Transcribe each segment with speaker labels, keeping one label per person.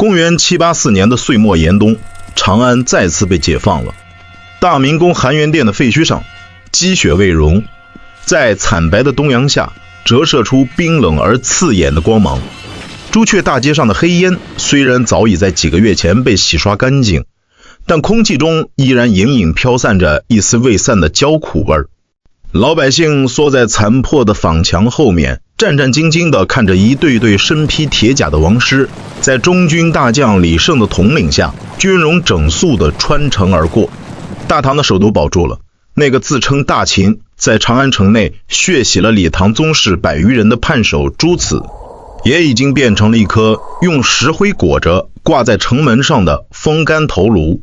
Speaker 1: 公元784年的岁末严冬，长安再次被解放了。大明宫含元殿的废墟上，积雪未融，在惨白的东阳下折射出冰冷而刺眼的光芒。朱雀大街上的黑烟虽然早已在几个月前被洗刷干净，但空气中依然隐隐飘散着一丝未散的焦苦味儿。老百姓缩在残破的坊墙后面，战战兢兢地看着一对对身披铁甲的王师，在中军大将李胜的统领下，军容整肃地穿城而过。大唐的首都保住了，那个自称大秦，在长安城内血洗了李唐宗室100余人的叛首朱此，也已经变成了一颗用石灰裹着挂在城门上的风干头颅。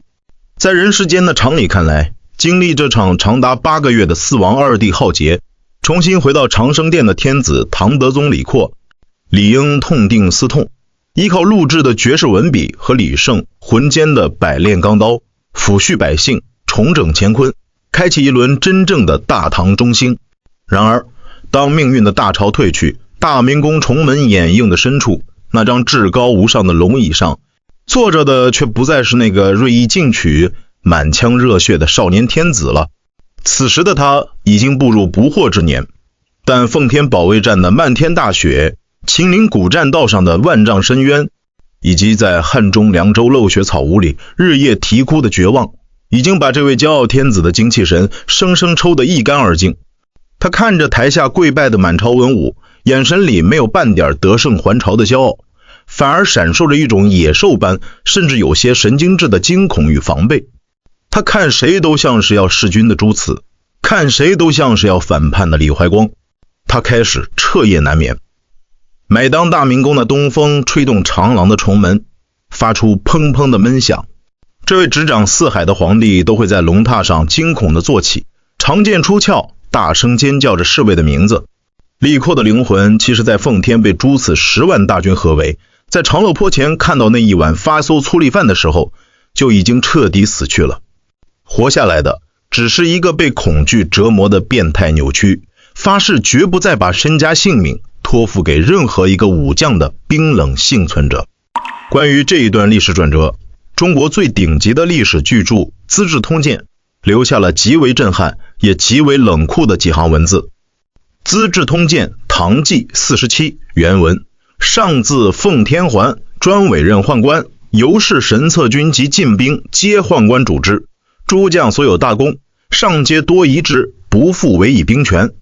Speaker 1: 在人世间的常理看来，经历这场长达8个月的四王二帝浩劫，重新回到长生殿的天子唐德宗李阔，理应痛定思痛，依靠录制的绝世文笔和李胜浑坚的百炼钢刀，抚恤百姓，重整乾坤，开启一轮真正的大唐中兴。然而，当命运的大潮退去，大明宫重门掩映的深处，那张至高无上的龙椅上，坐着的却不再是那个锐意进取、满腔热血的少年天子了。此时的他已经步入不惑之年，但奉天保卫战的漫天大雪，秦岭古栈道上的万丈深渊，以及在汉中凉州漏雪草屋里日夜啼哭的绝望，已经把这位骄傲天子的精气神生生抽得一干二净。他看着台下跪拜的满朝文武，眼神里没有半点得胜还朝的骄傲，反而闪烁着一种野兽般，甚至有些神经质的惊恐与防备。他看谁都像是要弑君的朱此，看谁都像是要反叛的李怀光。他开始彻夜难眠。每当大明宫的东风吹动长廊的重门，发出砰砰的闷响，这位执掌四海的皇帝都会在龙榻上惊恐地坐起，长剑出鞘，大声尖叫着侍卫的名字。李阔的灵魂其实在奉天被朱此10万大军合围，在长乐坡前看到那一碗发馊粗粝饭的时候，就已经彻底死去了。活下来的只是一个被恐惧折磨的变态扭曲，发誓绝不再把身家性命托付给任何一个武将的冰冷幸存者。关于这一段历史转折，中国最顶级的历史巨著《资治通鉴》留下了极为震撼也极为冷酷的几行文字。《资治通鉴》唐纪47原文：上自奉天桓，专委任宦官，由是神策军及禁兵皆宦官主之，诸将所有大功，上皆多疑之，不复委以兵权。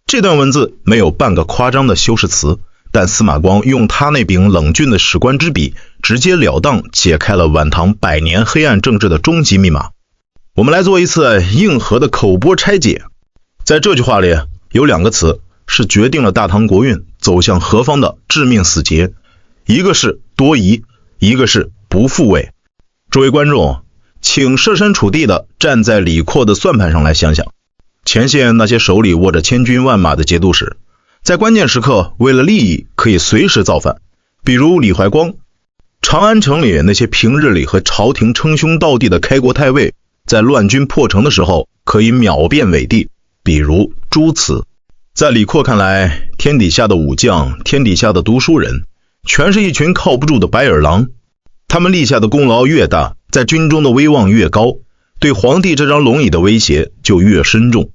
Speaker 1: 这段文字没有半个夸张的修饰词，但司马光用他那柄冷峻的史官之笔，直截了当解开了晚唐100年黑暗政治的终极密码。我们来做一次硬核的口播拆解。在这句话里有2个词是决定了大唐国运走向何方的致命死结，一个是多疑，一个是不复委。诸位观众，请设身处地的站在李阔的算盘上来想想，前线那些手里握着千军万马的节度使，在关键时刻为了利益可以随时造反，比如李怀光；长安城里那些平日里和朝廷称兄道弟的开国太尉，在乱军破城的时候可以秒变伪帝，比如朱此。在李阔看来，天底下的武将，天底下的读书人，全是一群靠不住的白眼狼。他们立下的功劳越大，在军中的威望越高，对皇帝这张龙椅的威胁就越深重。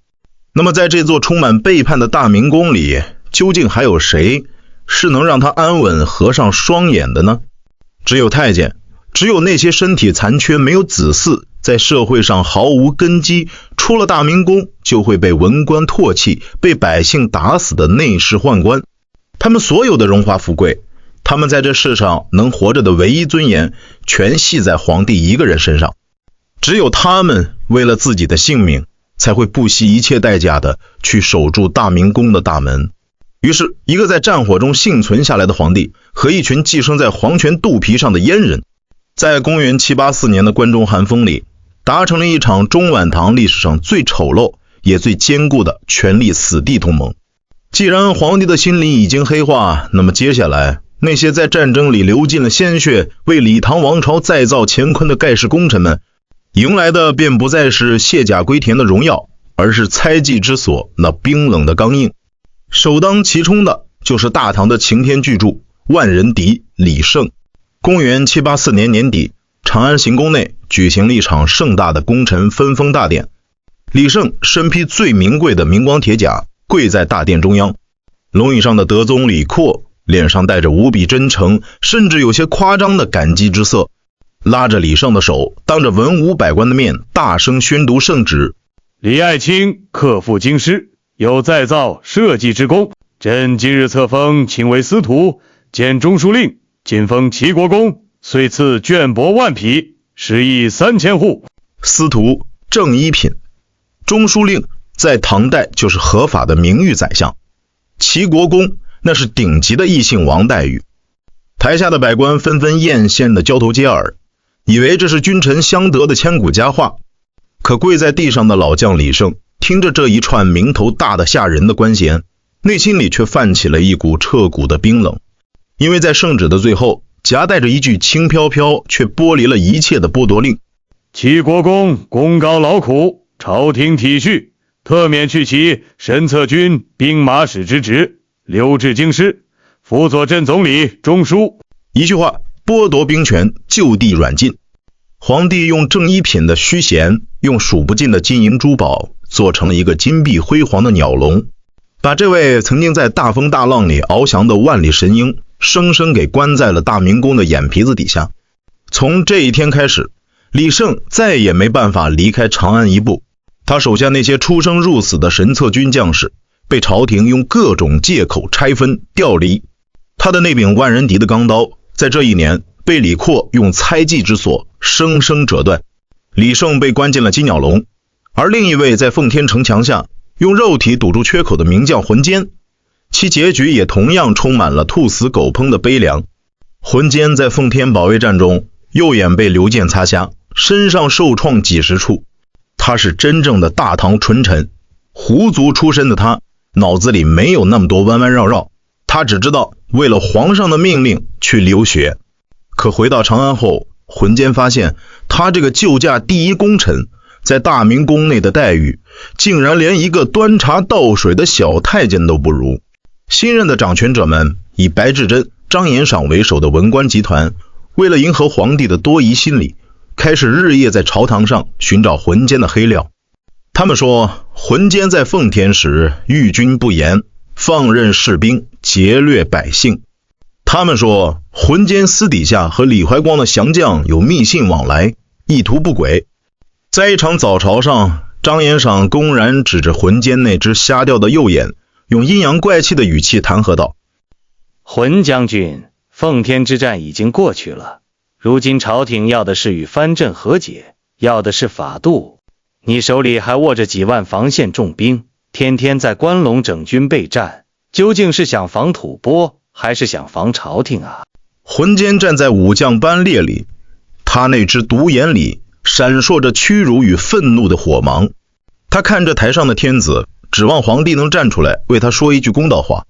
Speaker 1: 那么在这座充满背叛的大明宫里，究竟还有谁是能让他安稳合上双眼的呢？只有太监，只有那些身体残缺没有子嗣，在社会上毫无根基，出了大明宫就会被文官唾弃，被百姓打死的内侍宦官。他们所有的荣华富贵，他们在这世上能活着的唯一尊严，全系在皇帝一个人身上。只有他们为了自己的性命，才会不惜一切代价的去守住大明宫的大门。于是，一个在战火中幸存下来的皇帝，和一群寄生在皇权肚皮上的阉人，在公元784年的关中寒风里，达成了一场中晚唐历史上最丑陋也最坚固的权力死地同盟。既然皇帝的心里已经黑化，那么接下来那些在战争里流尽了鲜血，为李唐王朝再造乾坤的盖世功臣们，迎来的便不再是卸甲归田的荣耀，而是猜忌之所那冰冷的刚硬。首当其冲的就是大唐的擎天巨著万人敌李胜。公元784年年底，长安行宫内举行了一场盛大的功臣分封大典。李胜身披最名贵的明光铁甲，跪在大殿中央。龙椅上的德宗李阔脸上带着无比真诚，甚至有些夸张的感激之色，拉着李胜的手，当着文武百官的面大声宣读圣旨。
Speaker 2: 李爱卿克复京师，有再造社稷之功，朕今日册封卿为司徒，兼中书令，晋封齐国公，遂赐绢帛10000匹，食邑3000户。
Speaker 1: 司徒正一品，中书令在唐代就是合法的名誉宰相，齐国公那是顶级的异姓王待遇。台下的百官纷纷艳羡的交头接耳，以为这是君臣相得的千古佳话。可跪在地上的老将李胜听着这一串名头大的吓人的官衔，内心里却泛起了一股彻骨的冰冷。因为在圣旨的最后夹带着一句轻飘飘却剥离了一切的剥夺令：
Speaker 2: 齐国公功高劳苦，朝廷体恤，特免去其神策军兵马使之职，留至京师，辅佐朕总理中书。
Speaker 1: 一句话剥夺兵权，就地软禁。皇帝用正一品的虚衔，用数不尽的金银珠宝做成了一个金碧辉煌的鸟笼，把这位曾经在大风大浪里翱翔的万里神鹰生生给关在了大明宫的眼皮子底下。从这一天开始，李胜再也没办法离开长安一步。他手下那些出生入死的神策军将士被朝廷用各种借口拆分调离，他的那柄万人敌的钢刀在这一年被李阔用猜忌之索生生折断。李胜被关进了金鸟笼，而另一位在奉天城墙下用肉体堵住缺口的名将浑坚，其结局也同样充满了兔死狗烹的悲凉。浑坚在奉天保卫战中右眼被流箭擦瞎，身上受创几十处。他是真正的大唐纯臣，胡族出身的他脑子里没有那么多弯弯绕绕，他只知道为了皇上的命令去流血。可回到长安后，浑坚发现他这个救驾第一功臣在大明宫内的待遇竟然连一个端茶倒水的小太监都不如。新任的掌权者们以白志贞、张延赏为首的文官集团，为了迎合皇帝的多疑心理，开始日夜在朝堂上寻找浑坚的黑料。他们说浑坚在奉天时御军不严，放任士兵，劫掠百姓。他们说浑坚私底下和李怀光的降将有密信往来，意图不轨。在一场早朝上，张延赏公然指着浑坚那只瞎掉的右眼，用阴阳怪气的语气弹劾道：
Speaker 3: 浑将军，奉天之战已经过去了，如今朝廷要的是与藩镇和解，要的是法度。你手里还握着几万防线重兵，天天在关陇整军备战，究竟是想防吐蕃，还是想防朝廷啊？
Speaker 1: 浑坚站在武将班列里，他那只独眼里闪烁着屈辱与愤怒的火芒。他看着台上的天子，指望皇帝能站出来为他说一句公道话。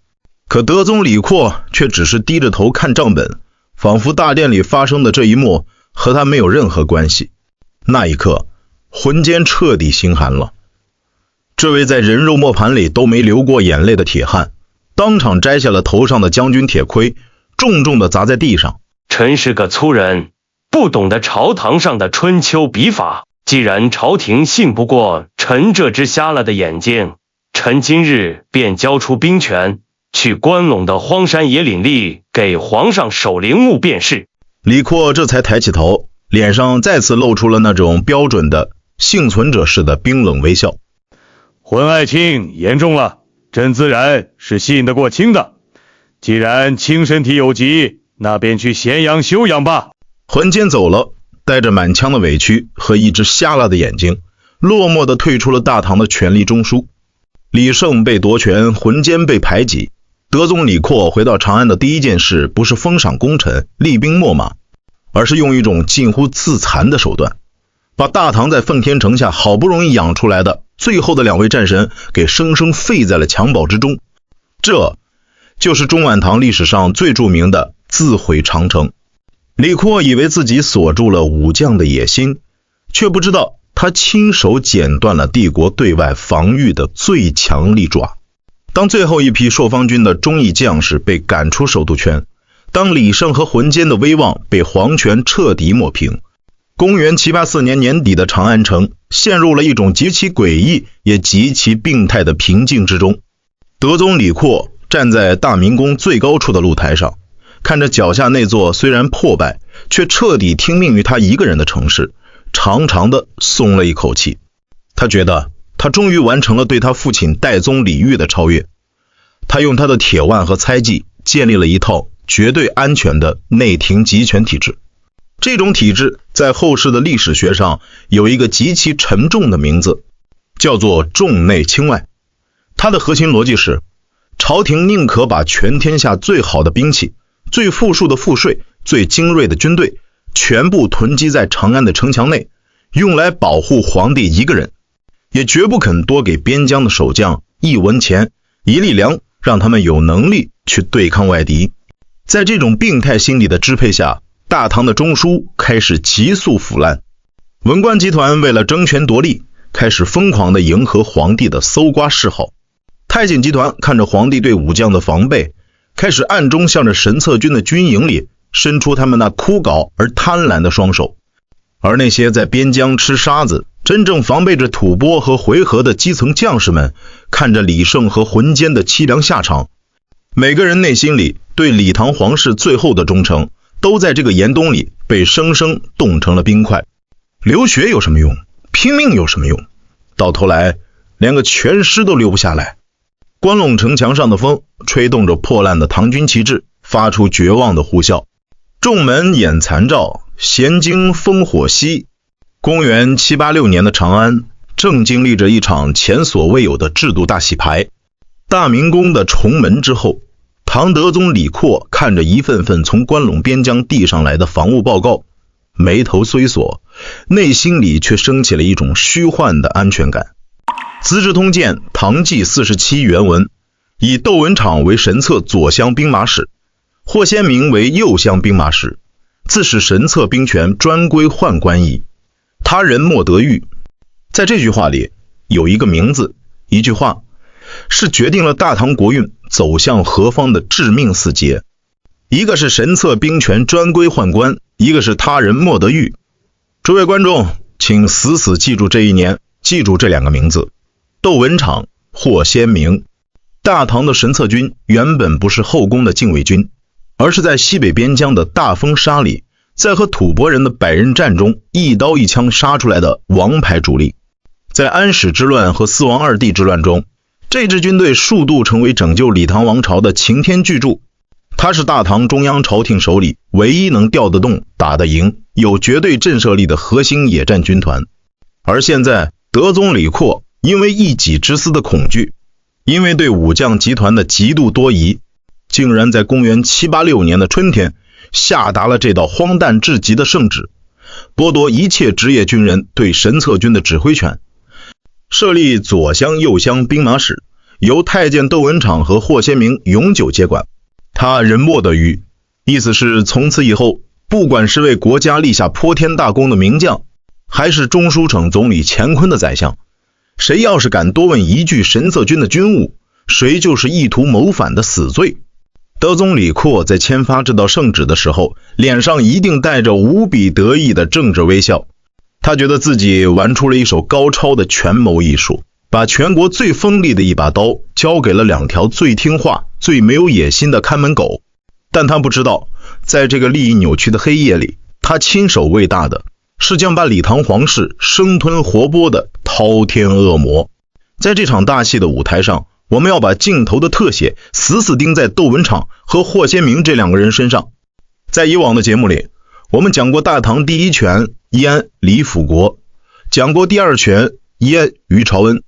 Speaker 1: 可德宗李阔却只是低着头看账本，仿佛大殿里发生的这一幕和他没有任何关系。那一刻，浑坚彻底心寒了。这位在人肉磨盘里都没流过眼泪的铁汉，当场摘下了头上的将军铁盔，重重地砸在地上。
Speaker 4: 臣是个粗人，不懂得朝堂上的春秋笔法。既然朝廷信不过臣这只瞎了的眼睛，臣今日便交出兵权，去关陇的荒山野岭里给皇上守陵墓便是。
Speaker 1: 李阔这才抬起头，脸上再次露出了那种标准的幸存者式的冰冷微笑。
Speaker 2: 浑爱卿言重了，朕自然是信得过卿的。既然卿身体有疾，那便去咸阳休养吧。
Speaker 1: 浑坚走了，带着满腔的委屈和一只瞎了的眼睛，落寞地退出了大唐的权力中枢。李胜被夺权，浑坚被排挤。德宗李阔回到长安的第一件事，不是封赏功臣、厉兵秣马，而是用一种近乎自残的手段，把大唐在奉天城下好不容易养出来的最后的2位战神给生生废在了襁褓之中。这就是中晚唐历史上最著名的自毁长城。李阔以为自己锁住了武将的野心，却不知道他亲手剪断了帝国对外防御的最强利爪。当最后一批朔方军的忠义将士被赶出首都圈，当李胜和浑坚的威望被皇权彻底抹平，公元784年年底的长安城陷入了一种极其诡异也极其病态的平静之中。德宗李阔站在大明宫最高处的露台上，看着脚下那座虽然破败却彻底听命于他一个人的城市，长长的松了一口气。他觉得他终于完成了对他父亲代宗李煜的超越。他用他的铁腕和猜忌建立了一套绝对安全的内廷集权体制。这种体制在后世的历史学上有一个极其沉重的名字，叫做重内轻外。它的核心逻辑是，朝廷宁可把全天下最好的兵器、最富庶的赋税、最精锐的军队全部囤积在长安的城墙内，用来保护皇帝一个人，也绝不肯多给边疆的守将一文钱一粒粮，让他们有能力去对抗外敌。在这种病态心理的支配下，大唐的中枢开始急速腐烂，文官集团为了争权夺利，开始疯狂地迎合皇帝的搜刮嗜好。太监集团看着皇帝对武将的防备，开始暗中向着神策军的军营里伸出他们那枯槁而贪婪的双手。而那些在边疆吃沙子、真正防备着吐蕃和回纥的基层将士们，看着李胜和浑坚的凄凉下场，每个人内心里对李唐皇室最后的忠诚，都在这个严冬里被生生冻成了冰块。流血有什么用？拼命有什么用？到头来连个全尸都留不下来。关陇城墙上的风吹动着破烂的唐军旗帜，发出绝望的呼啸。众门掩残照，闲经烽火熄。公元786年的长安正经历着一场前所未有的制度大洗牌。大明宫的重门之后，唐德宗李阔看着一份份从关陇边疆递上来的防务报告，眉头虽锁，内心里却升起了一种虚幻的安全感。资治通鉴唐纪47原文，以窦文昶为神策左厢兵马使，霍先明为右厢兵马使，自使神策兵权专归宦官矣，他人莫得遇。在这句话里有一个名字，一句话，是决定了大唐国运走向何方的致命四节。一个是神策兵权专归宦官，一个是他人莫得遇。诸位观众，请死死记住这一年，记住这两个名字：窦文昶、霍先明。大唐的神策军原本不是后宫的禁卫军，而是在西北边疆的大风沙里，在和吐蕃人的百人战中一刀一枪杀出来的王牌主力。在安史之乱和四王二帝之乱中，这支军队数度成为拯救李唐王朝的擎天巨柱。它是大唐中央朝廷手里唯一能调得动、打得赢、有绝对震慑力的核心野战军团。而现在德宗李阔因为一己之私的恐惧，因为对武将集团的极度多疑，竟然在公元786年的春天下达了这道荒诞至极的圣旨，剥夺一切职业军人对神策军的指挥权，设立左厢右厢兵马使，由太监窦文昶和霍先明永久接管，他人莫得遇。意思是从此以后，不管是为国家立下颇天大功的名将，还是中书省总理乾坤的宰相，谁要是敢多问一句神策军的军务，谁就是意图谋反的死罪。德宗李阔在签发这道圣旨的时候，脸上一定带着无比得意的政治微笑。他觉得自己玩出了一手高超的权谋艺术，把全国最锋利的一把刀交给了两条最听话、最没有野心的看门狗。但他不知道，在这个利益扭曲的黑夜里，他亲手喂大的是将把李唐皇室生吞活剥的滔天恶魔。在这场大戏的舞台上，我们要把镜头的特写死死盯在窦文昶和霍先明这两个人身上。在以往的节目里，我们讲过大唐第一权易安李辅国，讲过第二权易安于朝恩。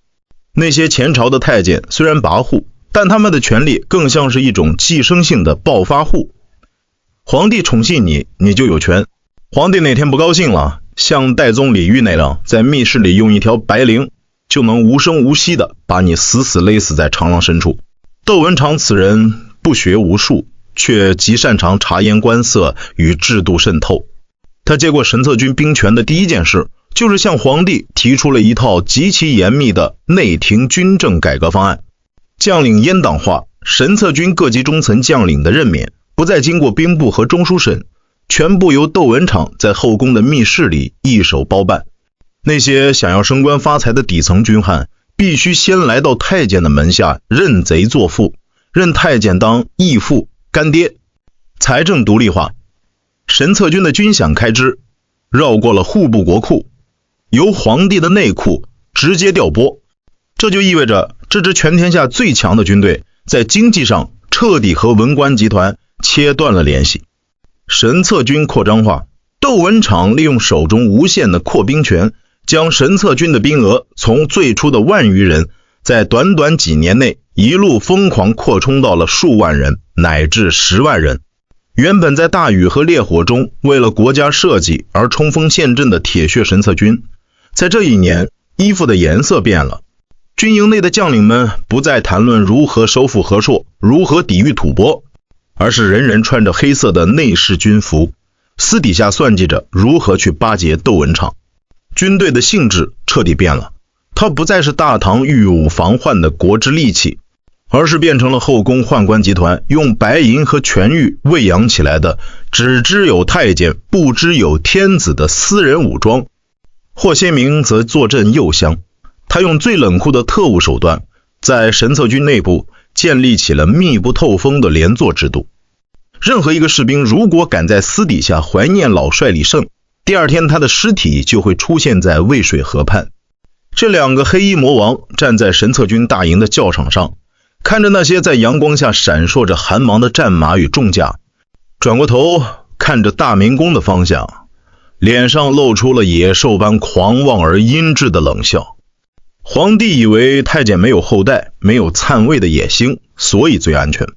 Speaker 1: 那些前朝的太监虽然跋扈，但他们的权力更像是一种寄生性的暴发户。皇帝宠信你，你就有权。皇帝哪天不高兴了，像代宗李煜那样，在密室里用一条白绫，就能无声无息地把你死死勒死在长廊深处。窦文昶此人不学无术，却极擅长察言观色与制度渗透。他接过神策军兵权的第一件事，就是向皇帝提出了一套极其严密的内廷军政改革方案。将领阉党化，神策军各级中层将领的任免不再经过兵部和中书审，全部由窦文场在后宫的密室里一手包办。那些想要升官发财的底层军汉，必须先来到太监的门下认贼作父，认太监当义父干爹。财政独立化，神策军的军饷开支绕过了户部国库，由皇帝的内库直接调拨。这就意味着这支全天下最强的军队在经济上彻底和文官集团切断了联系。神策军扩张化，窦文场利用手中无限的扩兵权，将神策军的兵额从最初的10000余人，在短短几年内一路疯狂扩充到了数万人，乃至10万人。原本在大雨和烈火中为了国家社稷而冲锋陷阵的铁血神策军，在这一年衣服的颜色变了。军营内的将领们不再谈论如何收复河朔，如何抵御吐蕃，而是人人穿着黑色的内侍军服，私底下算计着如何去巴结窦文场。军队的性质彻底变了，它不再是大唐御武防患的国之利器，而是变成了后宫宦官集团用白银和权欲喂养起来的只知有太监不知有天子的私人武装。霍先明则坐镇右厢，他用最冷酷的特务手段，在神策军内部建立起了密不透风的连坐制度。任何一个士兵如果敢在私底下怀念老帅李胜，第二天他的尸体就会出现在渭水河畔。这2个黑衣魔王站在神策军大营的教场上，看着那些在阳光下闪烁着寒芒的战马与重甲，转过头看着大明宫的方向，脸上露出了野兽般狂妄而阴鸷的冷笑。皇帝以为太监没有后代，没有篡位的野心，所以最安全。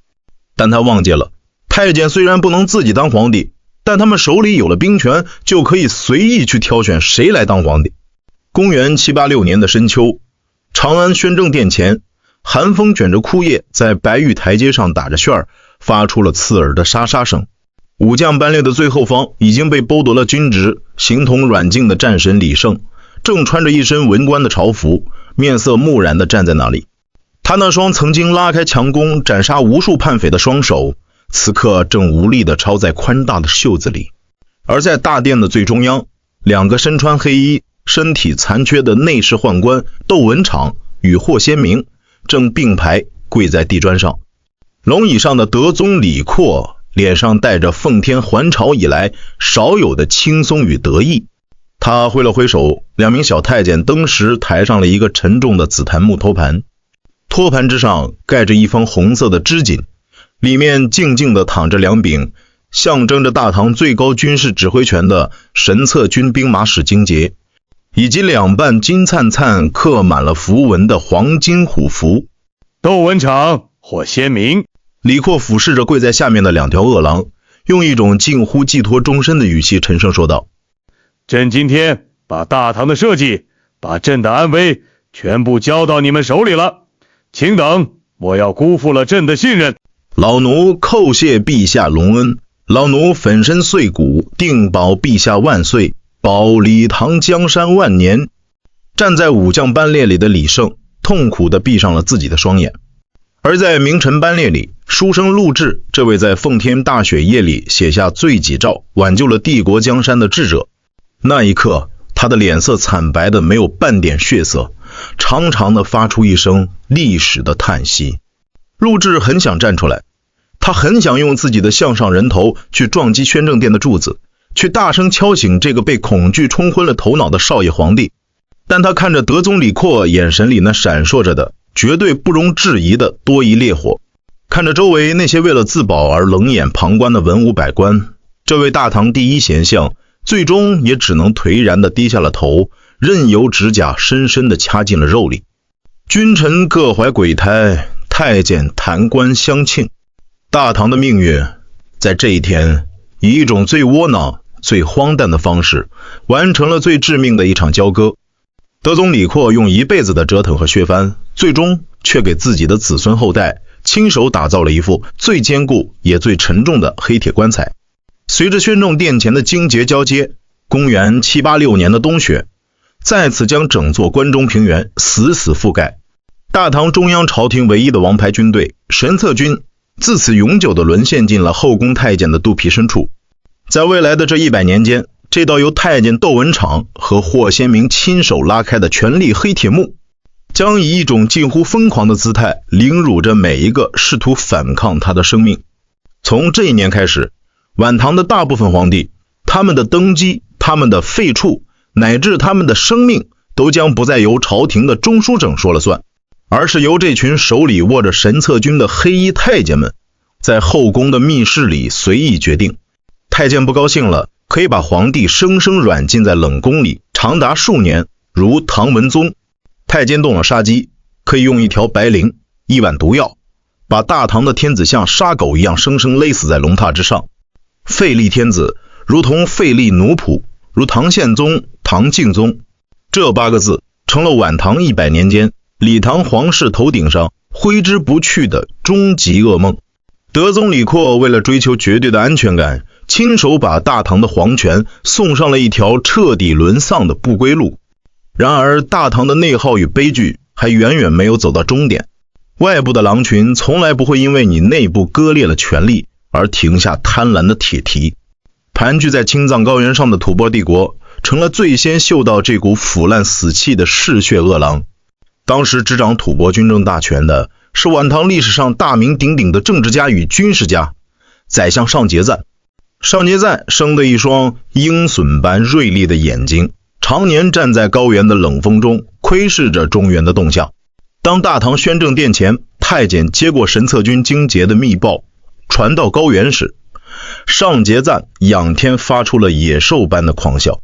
Speaker 1: 但他忘记了，太监虽然不能自己当皇帝，但他们手里有了兵权，就可以随意去挑选谁来当皇帝。公元786年的深秋，长安宣政殿前，寒风卷着枯叶在白玉台阶上打着旋儿，发出了刺耳的沙沙声。武将班列的最后方已经被剥夺了军职，形同软禁的战神李胜正穿着一身文官的朝服，面色木然地站在那里。他那双曾经拉开强弓斩杀无数叛匪的双手，此刻正无力地抄在宽大的袖子里。而在大殿的最中央，2个身穿黑衣身体残缺的内侍宦官窦文场与霍先明正并排跪在地砖上。龙椅上的德宗李阔脸上带着奉天还朝以来少有的轻松与得意，他挥了挥手，2名小太监登时抬上了一个沉重的紫檀木托盘，托盘之上盖着一方红色的织锦，里面静静地躺着2柄象征着大唐最高军事指挥权的神策军兵马使荆节，以及2瓣金灿灿刻满了符文的黄金虎符。
Speaker 2: 窦文场、霍先明。
Speaker 1: 李阔俯视着跪在下面的2条恶狼，用一种近乎寄托终身的语气沉声说道：
Speaker 2: 朕今天把大唐的社稷，把朕的安危全部交到你们手里了，请等，我要辜负了朕的信任。
Speaker 1: 老奴叩谢陛下隆恩，老奴粉身碎骨，定保陛下万岁，保李唐江山万年。站在武将班列里的李胜痛苦地闭上了自己的双眼。而在名臣班列里，书生陆贽这位在奉天大雪夜里写下罪己诏，挽救了帝国江山的智者，那一刻他的脸色惨白的没有半点血色，长长的发出一声历史的叹息。陆贽很想站出来，他很想用自己的项上人头去撞击宣政殿的柱子，去大声敲醒这个被恐惧冲昏了头脑的少爷皇帝。但他看着德宗李阔眼神里那闪烁着的绝对不容置疑的多疑烈火，看着周围那些为了自保而冷眼旁观的文武百官，这位大唐第一贤相最终也只能颓然地低下了头，任由指甲深深地掐进了肉里。君臣各怀鬼胎，太监弹冠相庆。大唐的命运在这一天以一种最窝囊最荒诞的方式完成了最致命的一场交割。德宗李阔用一辈子的折腾和削藩，最终却给自己的子孙后代亲手打造了一副最坚固也最沉重的黑铁棺材。随着宣政殿前的荆节交接，公元786年的冬雪再次将整座关中平原死死覆盖。大唐中央朝廷唯一的王牌军队神策军自此永久地沦陷进了后宫太监的肚皮深处。在未来的这100年间，这道由太监窦文场和霍先明亲手拉开的权力黑铁幕，将以一种近乎疯狂的姿态凌辱着每一个试图反抗他的生命。从这一年开始，晚唐的大部分皇帝，他们的登基、他们的废黜，乃至他们的生命，都将不再由朝廷的中书省说了算，而是由这群手里握着神策军的黑衣太监们，在后宫的密室里随意决定。太监不高兴了，可以把皇帝生生软禁在冷宫里，长达数年，如唐文宗。太监动了杀机，可以用一条白绫、一碗毒药，把大唐的天子像杀狗一样生生勒死在龙榻之上。废立天子，如同废立奴仆，如唐宪宗、唐敬宗。这8个字成了晚唐100年间李唐皇室头顶上挥之不去的终极噩梦。德宗李阔为了追求绝对的安全感，亲手把大唐的皇权送上了一条彻底沦丧的不归路。然而大唐的内耗与悲剧还远远没有走到终点，外部的狼群从来不会因为你内部割裂了权力而停下贪婪的铁蹄。盘踞在青藏高原上的吐蕃帝国成了最先嗅到这股腐烂死气的嗜血恶狼。当时执掌吐蕃军政大权的是晚唐历史上大名鼎鼎的政治家与军事家宰相上节赞。上节赞生得一双鹰隼般锐利的眼睛，常年站在高原的冷风中窥视着中原的动向。当大唐宣政殿前太监接过神策军京节的密报传到高原时，上节赞仰天发出了野兽般的狂笑。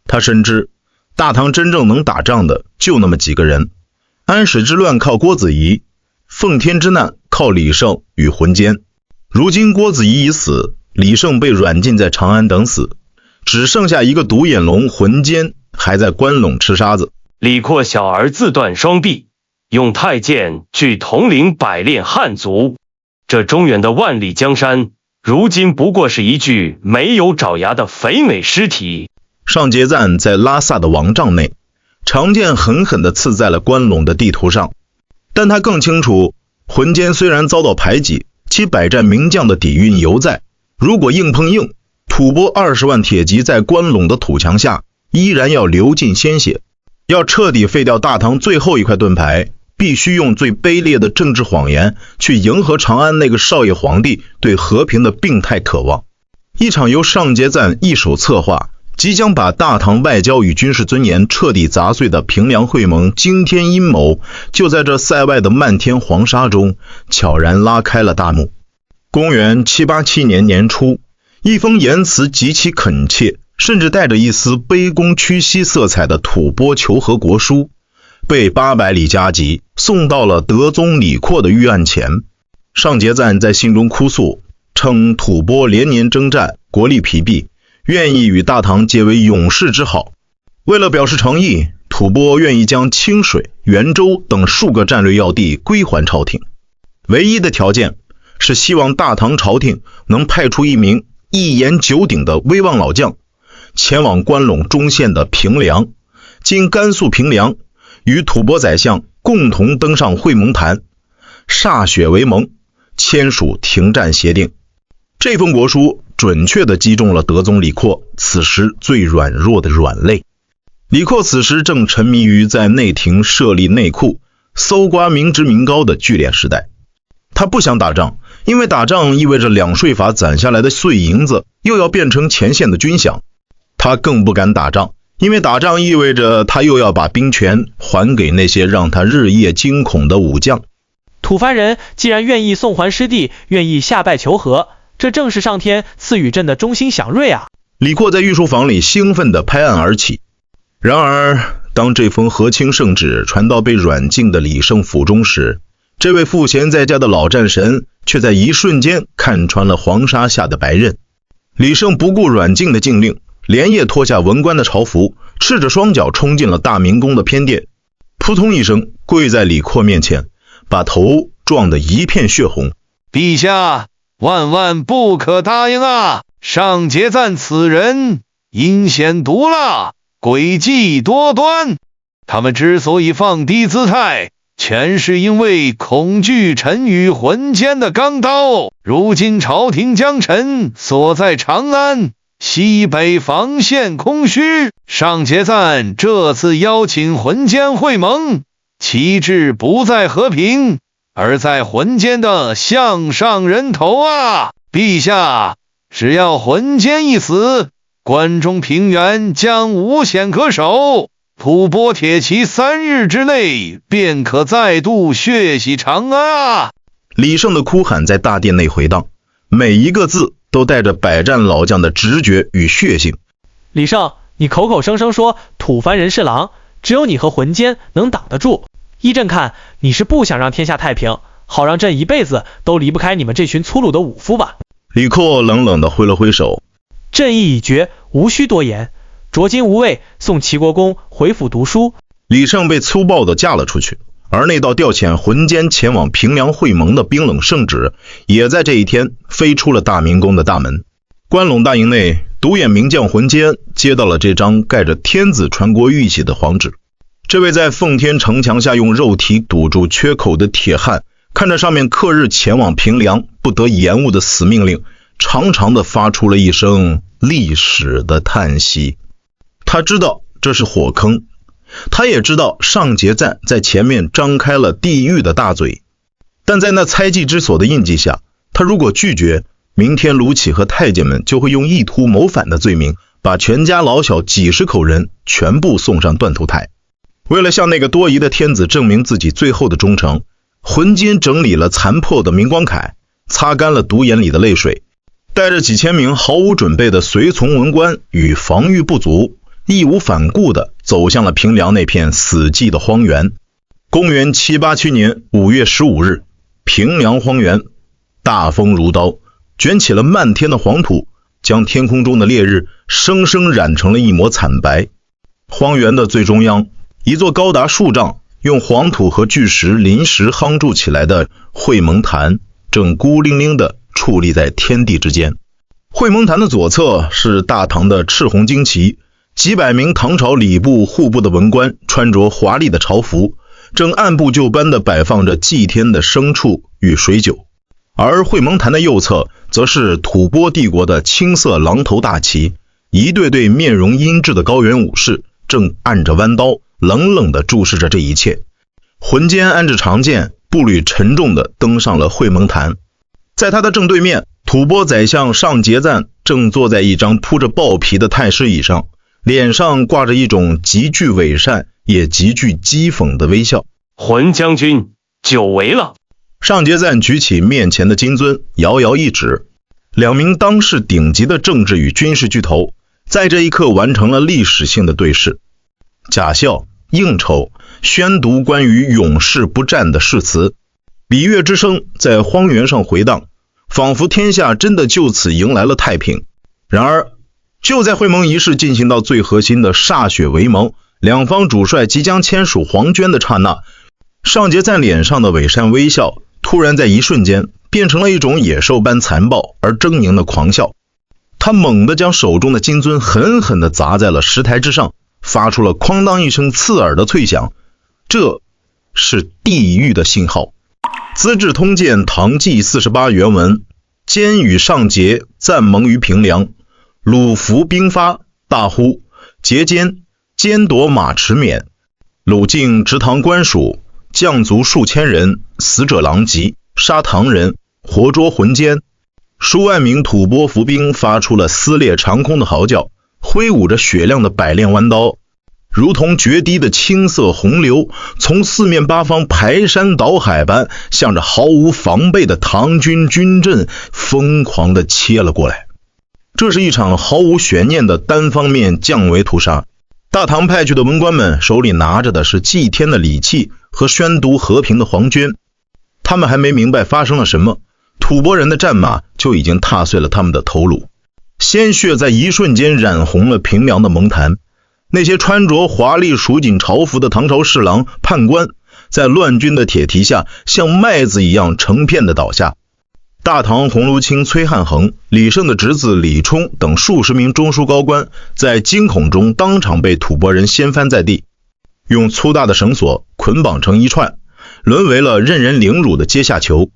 Speaker 1: 他深知大唐真正能打仗的就那么几个人，安史之乱靠郭子仪，奉天之难靠李胜与浑坚。如今郭子仪已死，李胜被软禁在长安等死，只剩下一个独眼龙浑坚还在关陇吃沙子。
Speaker 4: 李阔小儿自断双臂，用太监去统领百炼汉族，这中原的万里江山，如今不过是一具没有爪牙的肥美尸体。
Speaker 1: 上节赞在拉萨的王帐内，长剑狠狠地刺在了关陇的地图上，但他更清楚，浑坚虽然遭到排挤，其百战名将的底蕴犹在。如果硬碰硬，吐蕃20万铁骑在关陇的土墙下依然要流尽鲜血。要彻底废掉大唐最后一块盾牌，必须用最卑劣的政治谎言去迎合长安那个少爷皇帝对和平的病态渴望。一场由上节赞一手策划，即将把大唐外交与军事尊严彻底砸碎的平凉会盟惊天阴谋，就在这塞外的漫天黄沙中悄然拉开了大幕。公元787年年初，一封言辞极其恳切，甚至带着一丝卑躬屈膝色彩的吐蕃求和国书，被800里加急送到了德宗李阔的御案前。上节赞在信中哭诉，称吐蕃连年征战，国力疲弊，愿意与大唐结为永世之好。为了表示诚意，吐蕃愿意将清水、元州等数个战略要地归还朝廷，唯一的条件是希望大唐朝廷能派出一名一言九鼎的威望老将，前往关陇中线的平凉，经甘肃平凉，与吐蕃宰相共同登上会盟坛，歃血为盟，签署停战协定。这封国书准确地击中了德宗李阔此时最软弱的软肋。李阔此时正沉迷于在内廷设立内库、搜刮民脂民膏的聚敛时代。他不想打仗，因为打仗意味着两税法攒下来的碎银子又要变成前线的军饷。他更不敢打仗，因为打仗意味着他又要把兵权还给那些让他日夜惊恐的武将。
Speaker 5: 吐蕃人既然愿意送还失地，愿意下拜求和，这正是上天赐予朕的忠心祥瑞啊！
Speaker 1: 李阔在御书房里兴奋地拍案而起。然而当这封和亲圣旨传到被软禁的李胜府中时，这位赋闲在家的老战神却在一瞬间看穿了黄沙下的白刃。李胜不顾软禁的禁令，连夜脱下文官的朝服，赤着双脚冲进了大明宫的偏殿，扑通一声跪在李阔面前，把头撞得一片血红。
Speaker 6: 陛下，万万不可答应啊！上节赞此人阴险毒辣，诡计多端，他们之所以放低姿态，全是因为恐惧臣与浑奸的钢刀。如今朝廷将臣锁在长安，西北防线空虚，上节赞这次邀请浑奸会盟，旗帜不在和平，而在浑奸的项上人头啊！陛下，只要浑奸一死，关中平原将无险可守，吐蕃铁骑3日之内便可再度血洗长安啊！
Speaker 1: 李胜的哭喊在大殿内回荡，每一个字都带着百战老将的直觉与血性。
Speaker 5: 李胜，你口口声声说吐蕃人是狼，只有你和浑奸能挡得住。依朕看，你是不想让天下太平，好让朕一辈子都离不开你们这群粗鲁的武夫吧？
Speaker 1: 李阔冷冷地挥了挥手，
Speaker 5: 朕意已决，无需多言。着金无畏，送齐国公回府读书。
Speaker 1: 李胜被粗暴地架了出去，而那道调遣浑奸前往平凉会盟的冰冷圣旨，也在这一天飞出了大明宫的大门。关陇大营内，独眼名将浑奸接到了这张盖着天子传国玉玺的皇旨。这位在奉天城墙下用肉体堵住缺口的铁汉，看着上面刻日前往平凉不得延误的死命令，长长的发出了一声历史的叹息。他知道这是火坑，他也知道上节赞在前面张开了地狱的大嘴，但在那猜忌之所的印记下，他如果拒绝，明天卢杞和太监们就会用意图谋反的罪名，把全家老小几十口人全部送上断头台。为了向那个多疑的天子证明自己最后的忠诚，浑奸整理了残破的明光铠，擦干了独眼里的泪水，带着几千名毫无准备的随从文官与防御不足，义无反顾地走向了平凉那片死寂的荒原。公元787年5月15日，平凉荒原大风如刀，卷起了漫天的黄土，将天空中的烈日生生染成了一抹惨白。荒原的最中央，一座高达数丈，用黄土和巨石临时夯筑起来的会盟坛，正孤零零地矗立在天地之间。会盟坛的左侧是大唐的赤红旌旗，几百名唐朝礼部户部的文官穿着华丽的朝服，正按部就班地摆放着祭天的牲畜与水酒。而会盟坛的右侧则是吐蕃帝国的青色狼头大旗，一对对面容阴鸷的高原武士正按着弯刀冷冷地注视着这一切。浑奸安着长剑，步履沉重地登上了会盟坛。在他的正对面，吐蕃宰相上节赞正坐在一张铺着豹皮的太师椅上，脸上挂着一种极具伪善也极具讥讽的微笑。
Speaker 4: 浑将军久违了。
Speaker 1: 上节赞举起面前的金樽，遥遥一指，两名当世顶级的政治与军事巨头在这一刻完成了历史性的对视。假笑、应酬、宣读关于永世不战的誓词，礼乐之声在荒原上回荡，仿佛天下真的就此迎来了太平。然而就在会盟仪式进行到最核心的歃血为盟，两方主帅即将签署黄绢的刹那，上节赞脸上的伪善微笑突然在一瞬间变成了一种野兽般残暴而狰狞的狂笑。他猛地将手中的金樽狠狠地砸在了石台之上，发出了哐当一声刺耳的脆响，这是地狱的信号。资治通鉴唐纪48原文：奸与上节赞盟于平凉，鲁服兵发，大呼节奸，奸夺马池免。鲁境执唐官署，将卒数千人，死者狼藉，杀唐人，活捉浑奸。数万名吐蕃伏兵发出了撕裂长空的嚎叫，挥舞着雪亮的百炼弯刀，如同决堤的青色洪流，从四面八方排山倒海般向着毫无防备的唐军军阵疯狂地切了过来。这是一场毫无悬念的单方面降维屠杀。大唐派去的文官们手里拿着的是祭天的礼器和宣读和平的黄绢，他们还没明白发生了什么，吐蕃人的战马就已经踏碎了他们的头颅，鲜血在一瞬间染红了平凉的盟坛。那些穿着华丽蜀锦朝服的唐朝侍郎判官在乱军的铁蹄下像麦子一样成片的倒下。大唐鸿胪卿崔汉衡、李胜的侄子李冲等数十名中枢高官在惊恐中当场被吐蕃人掀翻在地，用粗大的绳索捆绑成一串，沦为了任人凌辱的阶下囚。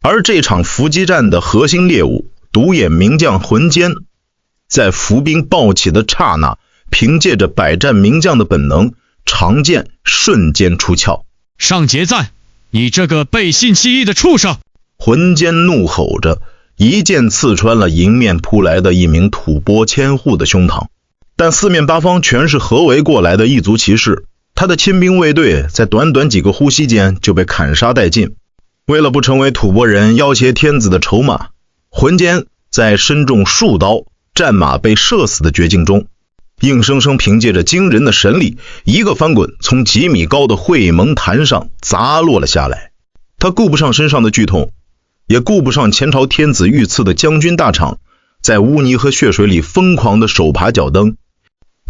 Speaker 1: 而这场伏击战的核心猎物独眼名将浑坚，在伏兵暴起的刹那，凭借着百战名将的本能，长剑瞬间出鞘。
Speaker 7: 上节赞，你这个背信弃义的畜生！
Speaker 1: 浑坚怒吼着，一剑刺穿了迎面扑来的一名吐蕃千户的胸膛。但四面八方全是合围过来的异族骑士，他的亲兵卫队在短短几个呼吸间就被砍杀殆尽。为了不成为吐蕃人要挟天子的筹码，浑坚在身中数刀、战马被射死的绝境中，硬生生凭借着惊人的神力，一个翻滚从几米高的会盟坛上砸落了下来。他顾不上身上的剧痛，也顾不上前朝天子御赐的将军大氅在污泥和血水里疯狂的手爬脚蹬。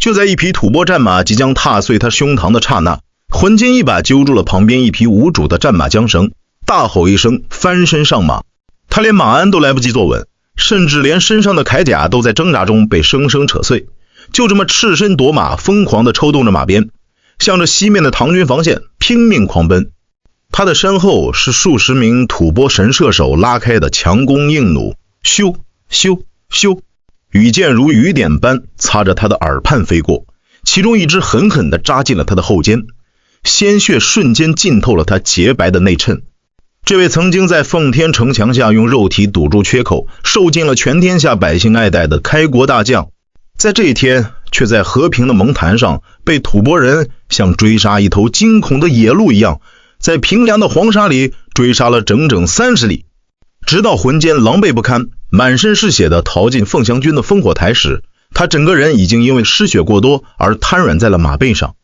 Speaker 1: 就在一匹吐蕃战马即将踏碎他胸膛的刹那，浑坚一把揪住了旁边一匹无主的战马缰绳，大吼一声，翻身上马。他连马鞍都来不及坐稳，甚至连身上的铠甲都在挣扎中被生生扯碎。就这么赤身夺马，疯狂地抽动着马鞭，向着西面的唐军防线拼命狂奔。他的身后是数十名吐蕃神射手拉开的强弓硬弩，咻咻咻，羽箭如雨点般擦着他的耳畔飞过，其中一支狠狠地扎进了他的后肩，鲜血瞬间浸透了他洁白的内衬。这位曾经在奉天城墙下用肉体堵住缺口，受尽了全天下百姓爱戴的开国大将，在这一天却在和平的盟坛上被吐蕃人像追杀一头惊恐的野鹿一样，在平凉的黄沙里追杀了整整30里。直到浑坚狼狈不堪，满身是血的逃进凤翔军的烽火台时，他整个人已经因为失血过多而瘫软在了马背上。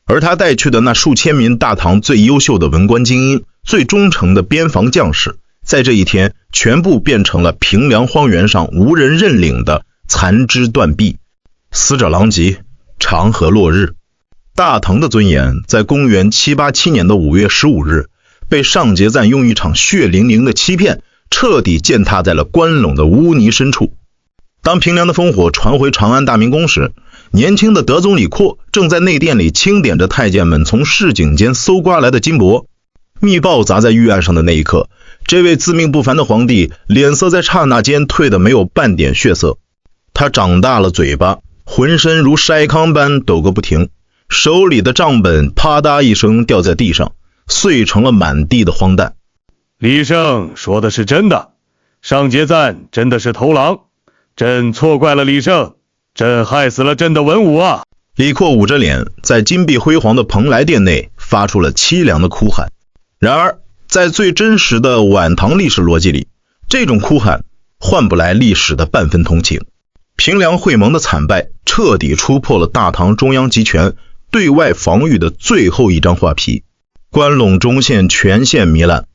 Speaker 1: 而他带去的那数千名大唐最优秀的文官精英，最忠诚的边防将士，在这一天全部变成了平凉荒原上无人认领的残肢断臂。死者狼藉，长河落日。大唐的尊严在公元787年的5月15日被上节赞用一场血淋淋的欺骗彻底践踏在了关陇的污泥深处。当平凉的烽火传回长安大明宫时，年轻的德宗李阔正在内殿里清点着太监们从市井间搜刮来的金帛。密报砸在御案上的那一刻，这位自命不凡的皇帝脸色在刹那间褪得没有半点血色。他长大了嘴巴，浑身如筛糠般抖个不停，手里的账本啪嗒一声掉在地上，碎成了满地的荒诞。
Speaker 2: 李胜说的是真的，上节赞真的是头狼，朕错怪了李胜，朕害死了朕的文武啊！
Speaker 1: 李阔捂着脸，在金碧辉煌的蓬莱殿内发出了凄凉的哭喊。然而在最真实的晚唐历史逻辑里，这种哭喊换不来历史的半分同情。平凉会盟的惨败彻底戳破了大唐中央集权对外防御的最后一张画皮。关陇中线全线糜烂，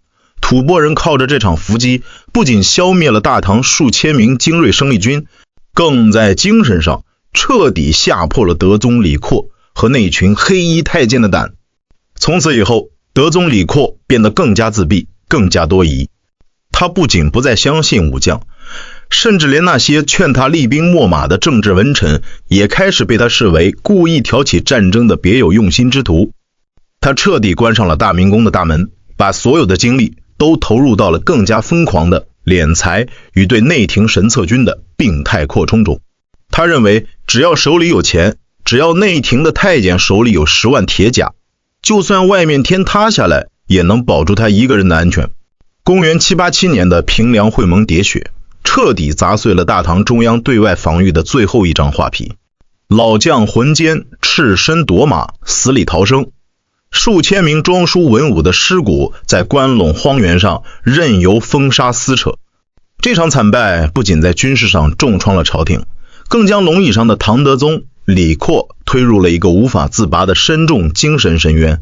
Speaker 1: 吐蕃人靠着这场伏击，不仅消灭了大唐数千名精锐生力军，更在精神上彻底吓破了德宗李阔和那群黑衣太监的胆。从此以后，德宗李阔变得更加自闭，更加多疑。他不仅不再相信武将，甚至连那些劝他厉兵秣马的政治文臣也开始被他视为故意挑起战争的别有用心之徒。他彻底关上了大明宫的大门，把所有的精力都投入到了更加疯狂的敛财与对内廷神策军的病态扩充中。他认为只要手里有钱，只要内廷的太监手里有10万铁甲，就算外面天塌下来也能保住他一个人的安全。公元787年的平凉会盟喋血彻底砸碎了大唐中央对外防御的最后一张画皮。老将浑坚赤身夺马，死里逃生，数千名庄书文武的尸骨在关陇荒原上任由风沙撕扯。这场惨败不仅在军事上重创了朝廷，更将龙椅上的唐德宗李阔推入了一个无法自拔的深重精神深渊。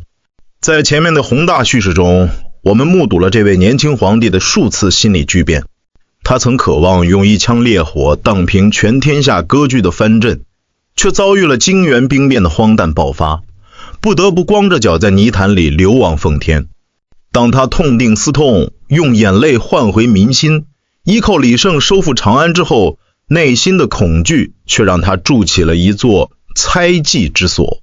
Speaker 1: 在前面的宏大叙事中，我们目睹了这位年轻皇帝的数次心理巨变。他曾渴望用一腔烈火荡平全天下割据的藩镇，却遭遇了泾原兵变的荒诞爆发，不得不光着脚在泥潭里流亡奉天。当他痛定思痛，用眼泪换回民心，依靠李胜收复长安之后，内心的恐惧却让他筑起了一座猜忌之所。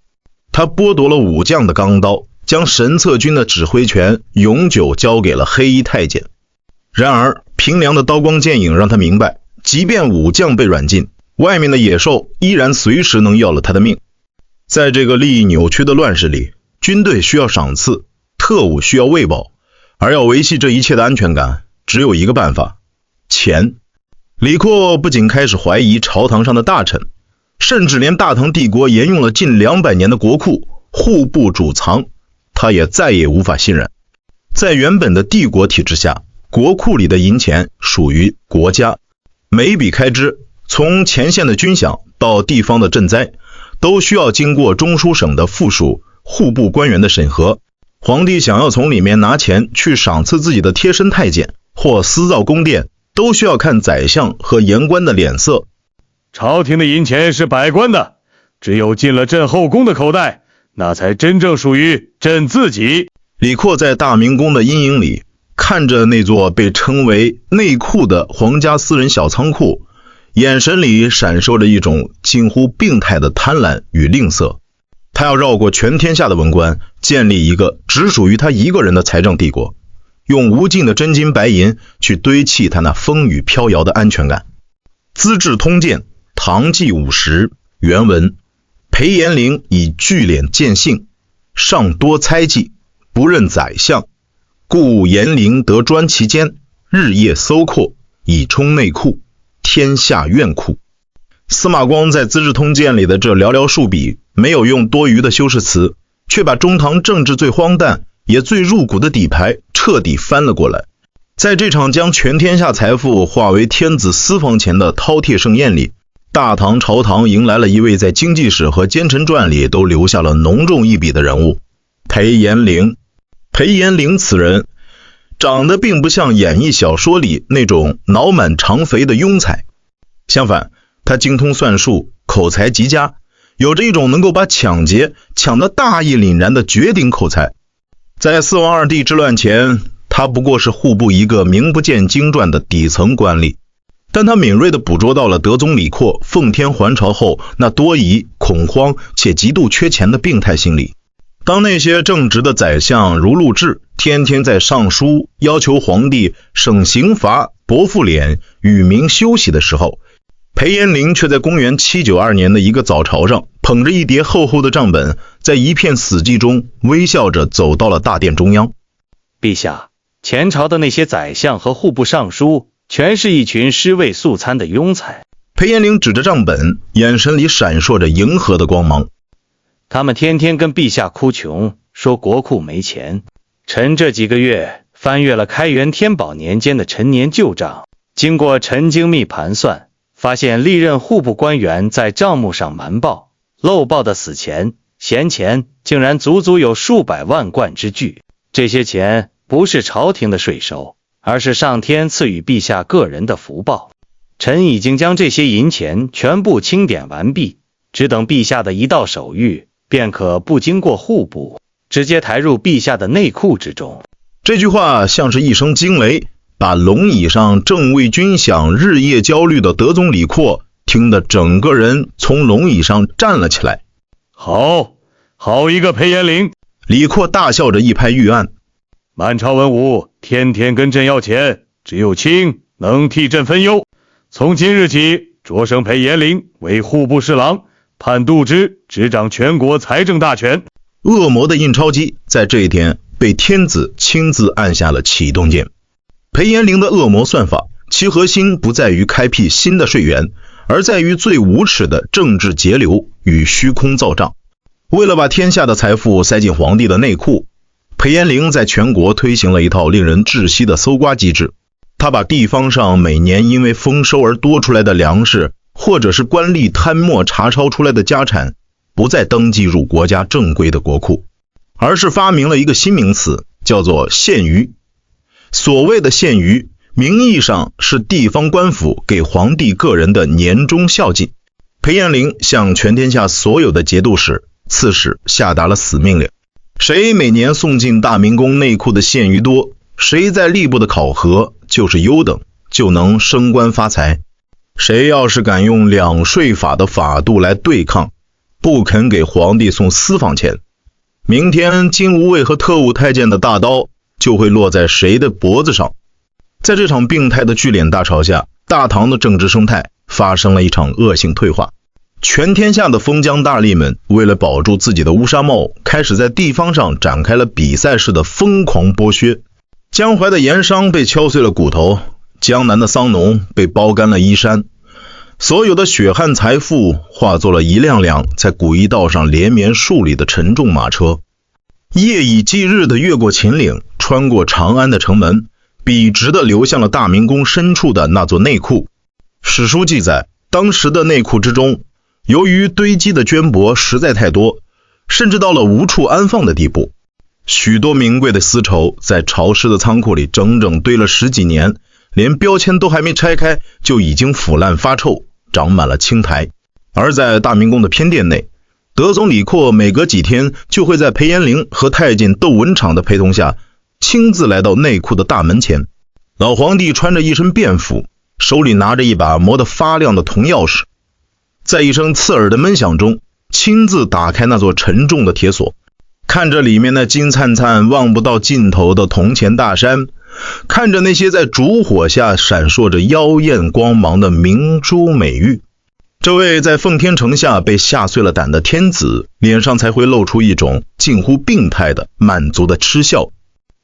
Speaker 1: 他剥夺了武将的钢刀，将神策军的指挥权永久交给了黑衣太监。然而平凉的刀光剑影让他明白，即便武将被软禁，外面的野兽依然随时能要了他的命。在这个利益扭曲的乱世里，军队需要赏赐，特务需要喂饱，而要维系这一切的安全感，只有一个办法：钱。李阔不仅开始怀疑朝堂上的大臣，甚至连大唐帝国沿用了近200年的国库户部主藏，他也再也无法信任。在原本的帝国体制下，国库里的银钱属于国家，每一笔开支，从前线的军饷到地方的赈灾，都需要经过中书省的附属户部官员的审核。皇帝想要从里面拿钱去赏赐自己的贴身太监或私造宫殿，都需要看宰相和言官的脸色。
Speaker 2: 朝廷的银钱是百官的，只有进了朕后宫的口袋，那才真正属于朕自己。
Speaker 1: 李阔在大明宫的阴影里，看着那座被称为内库的皇家私人小仓库，眼神里闪烁着一种近乎病态的贪婪与吝啬。他要绕过全天下的文官，建立一个只属于他一个人的财政帝国，用无尽的真金白银去堆砌他那风雨飘摇的安全感。资治通鉴唐纪50原文：裴延龄以聚敛见性，尚多猜忌，不任宰相，故延龄得专其间，日夜搜括，以充内库，天下怨库。司马光在资治通鉴里的这寥寥数笔，没有用多余的修饰词，却把中唐政治最荒诞也最入骨的底牌彻底翻了过来。在这场将全天下财富化为天子私房钱的饕餮盛宴里，大唐朝堂迎来了一位在经济史和奸臣传里都留下了浓重一笔的人物——裴延龄。裴延龄此人长得并不像演义小说里那种脑满肠肥的庸才，相反，他精通算术，口才极佳，有着一种能够把抢劫抢得大义凛然的绝顶口才。在四王二帝之乱前，他不过是户部一个名不见经传的底层官吏，但他敏锐地捕捉到了德宗李阔奉天还朝后那多疑、恐慌且极度缺钱的病态心理。当那些正直的宰相如陆贽天天在上书要求皇帝省刑罚、薄赋敛、与民休息的时候，裴延龄却在公元792年的一个早朝上，捧着一叠厚厚的账本，在一片死寂中微笑着走到了大殿中央。
Speaker 3: 陛下，前朝的那些宰相和户部尚书，全是一群尸位素餐的庸才。
Speaker 1: 裴延龄指着账本，眼神里闪烁着银河的光芒。
Speaker 3: 他们天天跟陛下哭穷，说国库没钱。臣这几个月翻阅了开元天宝年间的陈年旧账，经过陈精密盘算，发现历任户部官员在账目上瞒报、漏报的死钱、闲钱竟然足足有数百万贯之巨。这些钱不是朝廷的税收，而是上天赐予陛下个人的福报。臣已经将这些银钱全部清点完毕，只等陛下的一道手谕，便可不经过户部，直接抬入陛下的内库之中。
Speaker 1: 这句话像是一声惊雷，把龙椅上正为军饷日夜焦虑的德宗李阔听得整个人从龙椅上站了起来。
Speaker 2: 好一个裴延龄！
Speaker 1: 李阔大笑着一拍玉案：
Speaker 2: 满朝文武天天跟朕要钱，只有卿能替朕分忧。从今日起，擢升裴延龄为户部侍郎，判杜之执掌全国财政大权。
Speaker 1: 恶魔的印钞机在这一天被天子亲自按下了启动键。裴延龄的恶魔算法，其核心不在于开辟新的税源，而在于最无耻的政治节流与虚空造账。为了把天下的财富塞进皇帝的内库，裴延龄在全国推行了一套令人窒息的搜刮机制。他把地方上每年因为丰收而多出来的粮食，或者是官吏贪墨查抄出来的家产，不再登记入国家正规的国库，而是发明了一个新名词，叫做县余。所谓的县余，名义上是地方官府给皇帝个人的年终孝敬。裴延龄向全天下所有的节度使、刺史下达了死命令：谁每年送进大明宫内库的县余多，谁在吏部的考核就是优等，就能升官发财。谁要是敢用两税法的法度来对抗，不肯给皇帝送私房钱，明天金吾卫和特务太监的大刀就会落在谁的脖子上。在这场病态的聚敛大潮下，大唐的政治生态发生了一场恶性退化。全天下的封疆大吏们为了保住自己的乌纱帽，开始在地方上展开了比赛式的疯狂剥削。江淮的盐商被敲碎了骨头，江南的桑农被包干了衣衫，所有的血汗财富化作了一辆辆在古驿道上连绵数里的沉重马车，夜以继日地越过秦岭，穿过长安的城门，笔直地流向了大明宫深处的那座内库。史书记载，当时的内库之中，由于堆积的绢帛实在太多，甚至到了无处安放的地步。许多名贵的丝绸在潮湿的仓库里整整堆了10几年，连标签都还没拆开，就已经腐烂发臭，长满了青苔。而在大明宫的偏殿内，德宗李阔每隔几天就会在裴延龄和太监窦文场的陪同下，亲自来到内库的大门前。老皇帝穿着一身便服，手里拿着一把磨得发亮的铜钥匙，在一声刺耳的闷响中，亲自打开那座沉重的铁锁，看着里面那金灿灿望不到尽头的铜钱大山，看着那些在烛火下闪烁着妖艳光芒的明珠美玉，这位在奉天城下被吓碎了胆的天子脸上才会露出一种近乎病态的满足的嗤笑。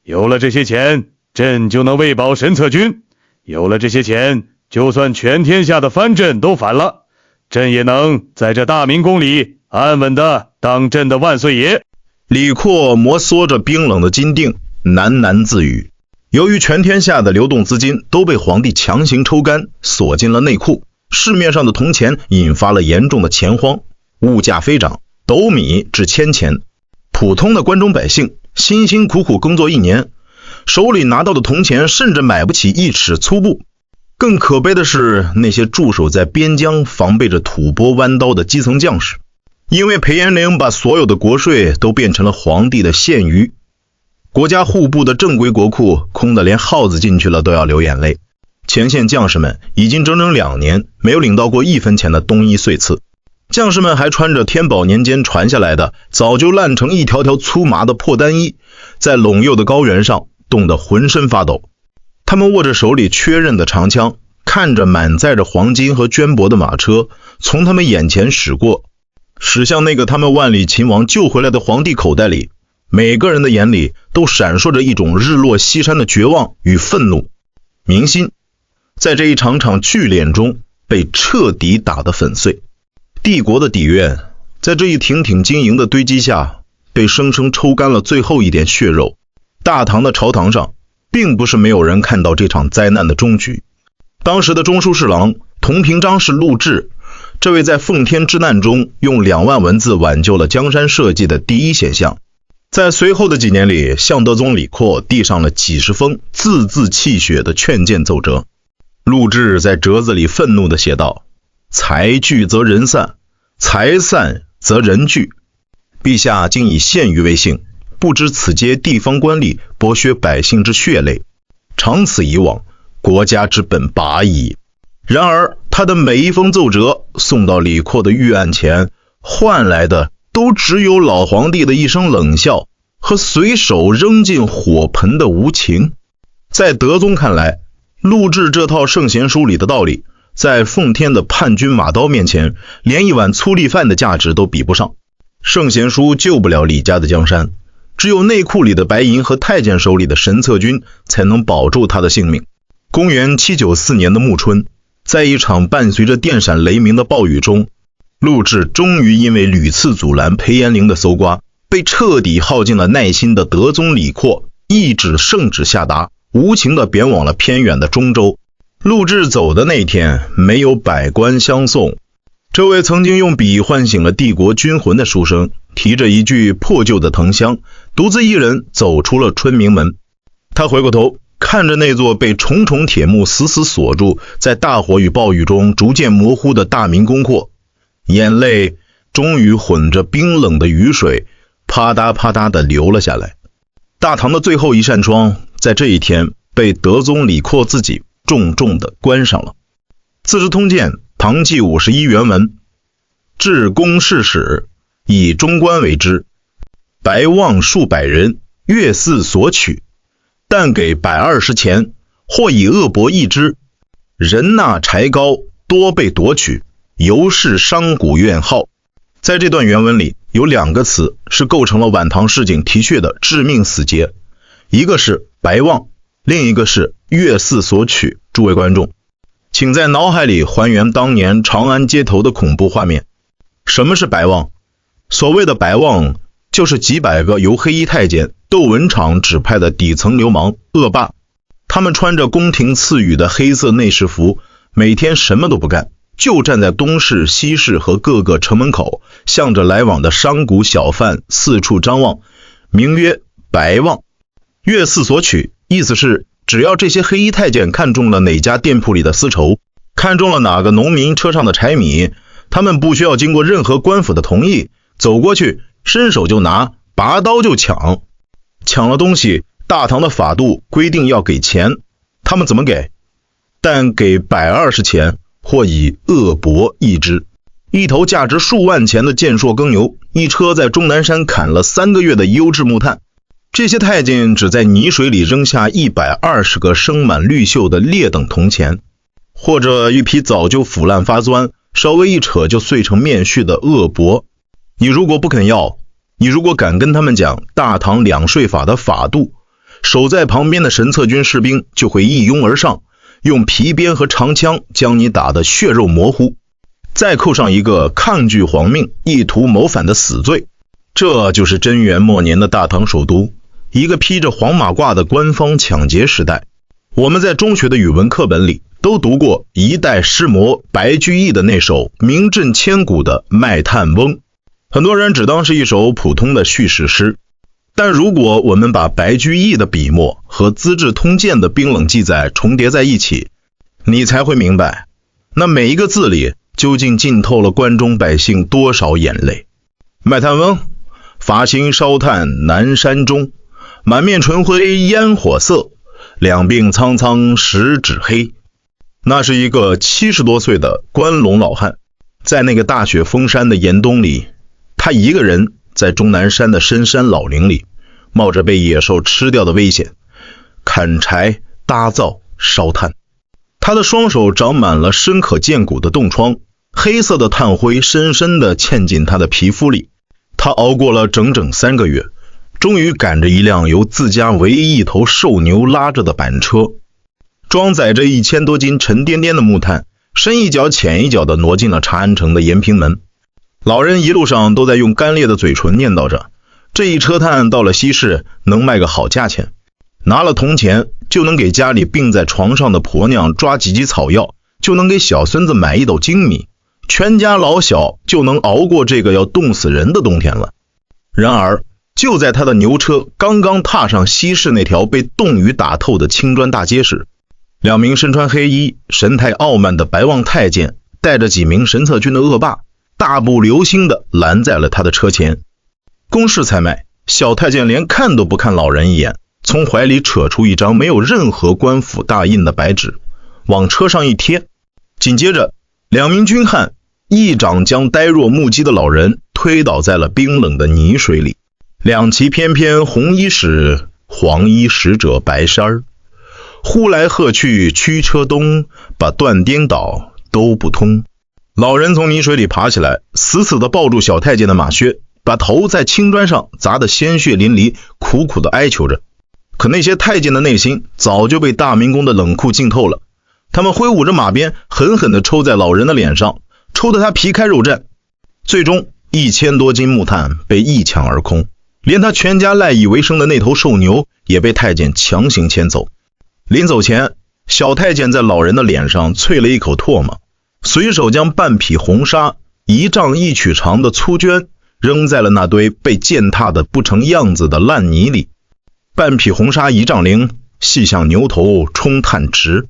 Speaker 2: 有了这些钱，朕就能喂饱神策军；有了这些钱，就算全天下的藩镇都反了，朕也能在这大明宫里安稳的当朕的万岁爷。
Speaker 1: 李阔摩挲着冰冷的金锭，喃喃自语。由于全天下的流动资金都被皇帝强行抽干，锁进了内库，市面上的铜钱引发了严重的钱荒，物价飞涨，斗米至1000钱。普通的关中百姓辛辛苦苦工作1年，手里拿到的铜钱甚至买不起1尺粗布。更可悲的是，那些驻守在边疆防备着吐蕃弯刀的基层将士，因为裴延龄把所有的国税都变成了皇帝的现余，国家户部的正规国库空得连耗子进去了都要流眼泪。前线将士们已经整整2年没有领到过1分钱的冬衣岁次，将士们还穿着天宝年间传下来的早就烂成一条条粗麻的破单衣，在陇右的高原上冻得浑身发抖。他们握着手里缺刃的长枪，看着满载着黄金和绢帛的马车从他们眼前驶过，驶向那个他们万里秦王救回来的皇帝口袋里，每个人的眼里都闪烁着一种日落西山的绝望与愤怒。民心在这一场场聚敛中被彻底打得粉碎，帝国的底院在这一挺挺晶莹的堆积下被生生抽干了最后一点血肉。大唐的朝堂上并不是没有人看到这场灾难的终局。当时的中书侍郎同平章事陆贽，这位在奉天之难中用2万文字挽救了江山社稷的第一显相，在随后的几年里向德宗李阔递上了几十封字字泣血的劝谏奏折。陆贽在折子里愤怒地写道：财聚则人散，财散则人聚，陛下竟以县狱为幸，不知此皆地方官吏剥削百姓之血泪，长此以往，国家之本拔矣。然而他的每一封奏折送到李阔的御案前，换来的都只有老皇帝的一声冷笑和随手扔进火盆的无情。在德宗看来，陆贽这套圣贤书里的道理，在奉天的叛军马刀面前，连一碗粗粝饭的价值都比不上。圣贤书救不了李家的江山，只有内库里的白银和太监手里的神策军才能保住他的性命。公元794年的暮春，在一场伴随着电闪雷鸣的暴雨中，陆贽终于因为屡次阻拦裴延龄的搜刮，被彻底耗尽了耐心的德宗李阔一纸圣旨下达，无情地贬往了偏远的中州。陆贽走的那天，没有百官相送，这位曾经用笔唤醒了帝国军魂的书生，提着一具破旧的藤箱，独自一人走出了春明门。他回过头，看着那座被重重铁幕死死锁住，在大火与暴雨中逐渐模糊的大明宫廓，眼泪终于混着冰冷的雨水啪嗒啪嗒地流了下来。大唐的最后一扇窗在这一天被德宗李阔自己重重地关上了。资治通鉴唐纪51原文：至公事始，以中官为之，白望数百人，月似所取，但给120钱，或以恶帛易之。人纳柴膏，多被夺取，由是商贾怨好。在这段原文里，有2个词是构成了晚唐市井提血的致命死结，一个是白望，另一个是月似所取。诸位观众，请在脑海里还原当年长安街头的恐怖画面。什么是白望？所谓的白望，就是几百个由黑衣太监、窦文场指派的底层流氓恶霸，他们穿着宫廷赐予的黑色内侍服，每天什么都不干，就站在东市、西市和各个城门口，向着来往的商贾小贩四处张望，名曰白望。月似所取，意思是只要这些黑衣太监看中了哪家店铺里的丝绸，看中了哪个农民车上的柴米，他们不需要经过任何官府的同意，走过去伸手就拿，拔刀就抢。抢了东西，大唐的法度规定要给钱，他们怎么给？但给120钱，或以恶帛易之。一头价值数万钱的健硕耕牛，一车在终南山砍了3个月的优质木炭。这些太监只在泥水里扔下120个生满绿锈的劣等铜钱，或者一批早就腐烂发钻，稍微一扯就碎成面絮的恶帛。你如果不肯要，你如果敢跟他们讲大唐两税法的法度，守在旁边的神策军士兵就会一拥而上，用皮鞭和长枪将你打得血肉模糊，再扣上一个抗拒皇命、意图谋反的死罪。这就是贞元末年的大唐首都，一个披着黄马褂的官方抢劫时代。我们在中学的语文课本里都读过一代诗魔白居易的那首名震千古的《卖炭翁》，很多人只当是一首普通的叙事诗，但如果我们把白居易的笔墨和《资治通鉴》的冰冷记载重叠在一起，你才会明白，那每一个字里究竟浸透了关中百姓多少眼泪。卖炭翁，伐薪烧炭南山中，满面纯灰烟火色，两鬓苍苍十指黑。那是一个70多岁的关陇老汉，在那个大雪封山的严冬里，他一个人在终南山的深山老林里，冒着被野兽吃掉的危险，砍柴、搭灶、烧炭。他的双手长满了深可见骨的冻疮，黑色的炭灰深深地嵌进他的皮肤里。他熬过了整整3个月，终于赶着一辆由自家唯一一头瘦牛拉着的板车，装载着1000多斤沉甸甸的木炭，深一脚浅一脚地挪进了长安城的延平门。老人一路上都在用干裂的嘴唇念叨着，这一车炭到了西市能卖个好价钱，拿了铜钱就能给家里病在床上的婆娘抓几剂草药，就能给小孙子买一斗精米，全家老小就能熬过这个要冻死人的冬天了。然而就在他的牛车刚刚踏上西市那条被冻雨打透的青砖大街时，2名身穿黑衣、神态傲慢的白望太监带着几名神策军的恶霸，大步流星地拦在了他的车前。公事才卖，小太监连看都不看老人一眼，从怀里扯出一张没有任何官府大印的白纸，往车上一贴。紧接着2名军汉一掌将呆若木鸡的老人推倒在了冰冷的泥水里。两骑翩翩红衣使，黄衣使者白衫，呼来喝去驱车东，把断颠倒都不通。老人从泥水里爬起来，死死地抱住小太监的马靴，把头在青砖上砸得鲜血淋漓，苦苦地哀求着。可那些太监的内心早就被大明宫的冷酷浸透了，他们挥舞着马鞭，狠狠地抽在老人的脸上，抽得他皮开肉绽。最终1000多斤木炭被一抢而空，连他全家赖以为生的那头瘦牛也被太监强行牵走。临走前，小太监在老人的脸上啐了一口唾沫，随手将半匹红纱1丈1曲长的粗绢扔在了那堆被践踏得不成样子的烂泥里。半匹红纱1丈0，细像牛头冲炭直。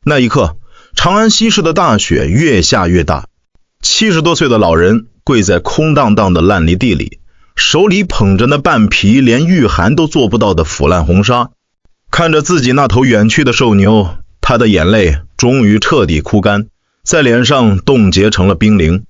Speaker 1: 那一刻，长安西市的大雪越下越大，70多岁的老人跪在空荡荡的烂泥地里，手里捧着那半匹连御寒都做不到的腐烂红纱，看着自己那头远去的瘦牛，他的眼泪终于彻底哭干，在脸上冻结成了冰凌。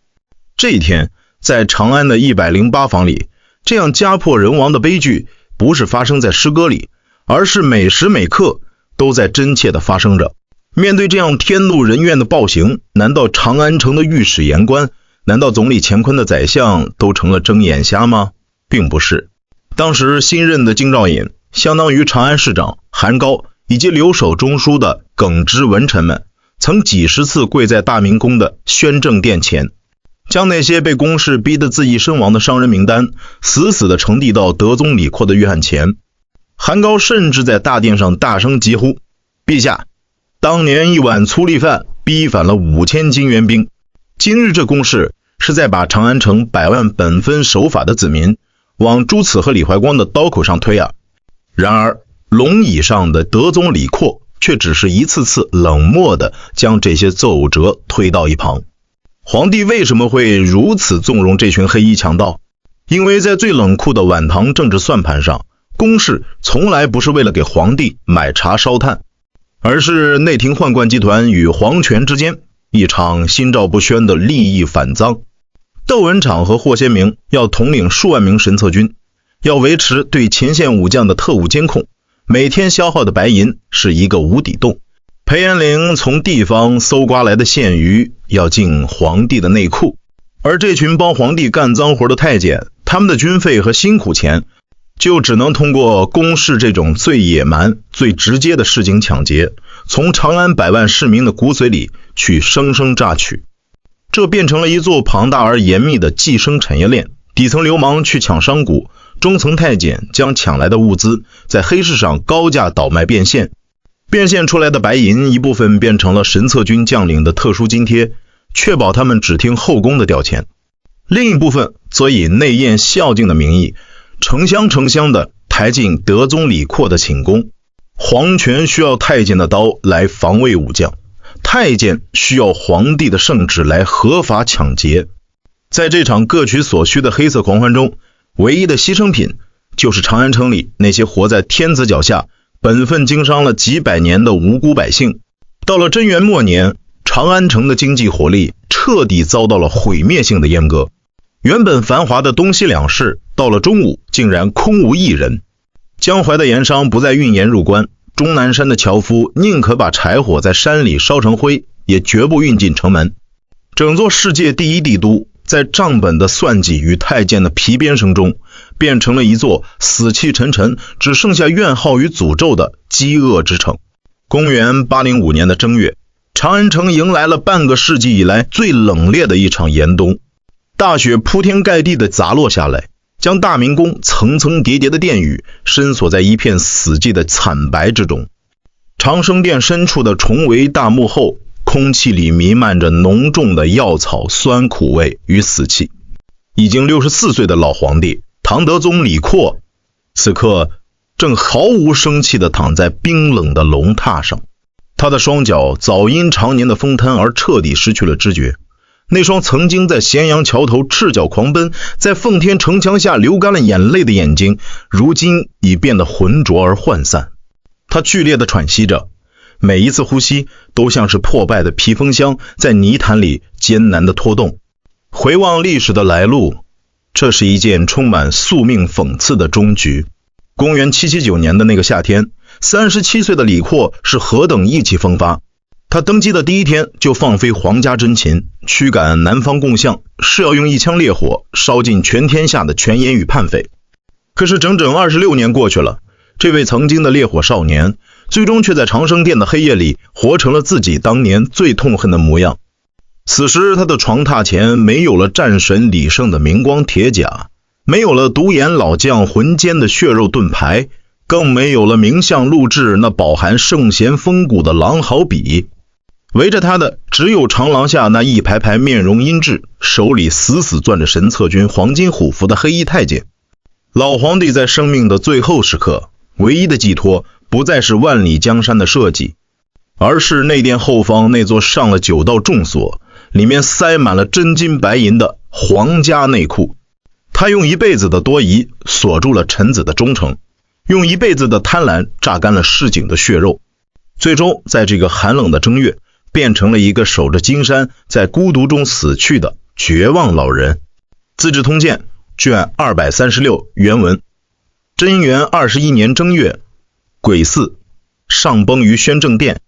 Speaker 1: 这一天，在长安的108房里，这样家破人亡的悲剧不是发生在诗歌里，而是每时每刻都在真切地发生着。面对这样天怒人怨的暴行，难道长安城的御史言官，难道总理乾坤的宰相都成了睁眼瞎吗？并不是。当时新任的京兆尹，相当于长安市长韩高以及留守中书的耿直文臣们，曾几十次跪在大明宫的宣政殿前，将那些被宫室逼得自缢身亡的商人名单死死地呈递到德宗李阔的约翰前。韩高甚至在大殿上大声疾呼：陛下，当年一碗粗粝饭逼反了5000金援兵，今日这攻势是在把长安城100万本分守法的子民往朱慈和李怀光的刀口上推啊！然而龙椅上的德宗李阔却只是一次次冷漠地将这些奏折推到一旁。皇帝为什么会如此纵容这群黑衣强盗？因为在最冷酷的晚唐政治算盘上，宫室从来不是为了给皇帝买茶烧炭，而是内廷宦官集团与皇权之间一场心照不宣的利益反赃。窦文场和霍先明要统领数万名神策军，要维持对前线武将的特务监控，每天消耗的白银是一个无底洞。裴延龄从地方搜刮来的现鱼要进皇帝的内库，而这群帮皇帝干脏活的太监，他们的军费和辛苦钱就只能通过宫室这种最野蛮最直接的市井抢劫，从长安100万市民的骨髓里去生生榨取。这变成了一座庞大而严密的寄生产业链，底层流氓去抢商贾，中层太监将抢来的物资在黑市上高价倒卖变现，变现出来的白银一部分变成了神策军将领的特殊津贴，确保他们只听后宫的调遣；另一部分则以内宴孝敬的名义，成箱成箱的抬进德宗李阔的寝宫。皇权需要太监的刀来防卫武将，太监需要皇帝的圣旨来合法抢劫。在这场各取所需的黑色狂欢中，唯一的牺牲品就是长安城里那些活在天子脚下本分经商了几百年的无辜百姓。到了贞元末年，长安城的经济活力彻底遭到了毁灭性的阉割。原本繁华的东西两市，到了中午竟然空无一人。江淮的盐商不再运盐入关，终南山的樵夫宁可把柴火在山里烧成灰，也绝不运进城门。整座世界第一帝都，在账本的算计与太监的皮鞭声中，变成了一座死气沉沉，只剩下怨号与诅咒的饥饿之城。公元805年的正月，长安城迎来了半个世纪以来最冷冽的一场严冬。大雪铺天盖地地砸落下来，将大明宫层层叠叠的殿宇深锁在一片死寂的惨白之中。长生殿深处的重围大幕后，空气里弥漫着浓重的药草酸苦味与死气。已经64岁的老皇帝唐德宗李阔，此刻正毫无生气地躺在冰冷的龙榻上，他的双脚早因常年的风瘫而彻底失去了知觉。那双曾经在咸阳桥头赤脚狂奔，在奉天城墙下流干了眼泪的眼睛，如今已变得浑浊而涣散。他剧烈地喘息着，每一次呼吸都像是破败的披风箱在泥潭里艰难地拖动。回望历史的来路，这是一件充满宿命讽刺的终局。公元779年的那个夏天，37岁的李阔是何等意气风发。他登基的第一天就放飞皇家珍禽，驱赶南方共相，是要用一腔烈火烧尽全天下的权奸与叛匪。可是整整26年过去了，这位曾经的烈火少年，最终却在长生殿的黑夜里活成了自己当年最痛恨的模样。此时他的床榻前没有了战神李胜的明光铁甲，没有了独眼老将浑坚的血肉盾牌，更没有了名相陆贽那饱含圣贤风骨的狼毫笔。围着他的只有长廊下那一排排面容阴鸷，手里死死攥着神策军黄金虎符的黑衣太监。老皇帝在生命的最后时刻，唯一的寄托不再是万里江山的社稷，而是内殿后方那座上了9道重锁，里面塞满了真金白银的皇家内库。他用一辈子的多疑锁住了臣子的忠诚，用一辈子的贪婪榨干了市井的血肉，最终在这个寒冷的正月，变成了一个守着金山在孤独中死去的绝望老人。资治通鉴卷236原文：贞元21年正月，癸巳，上崩于宣政殿。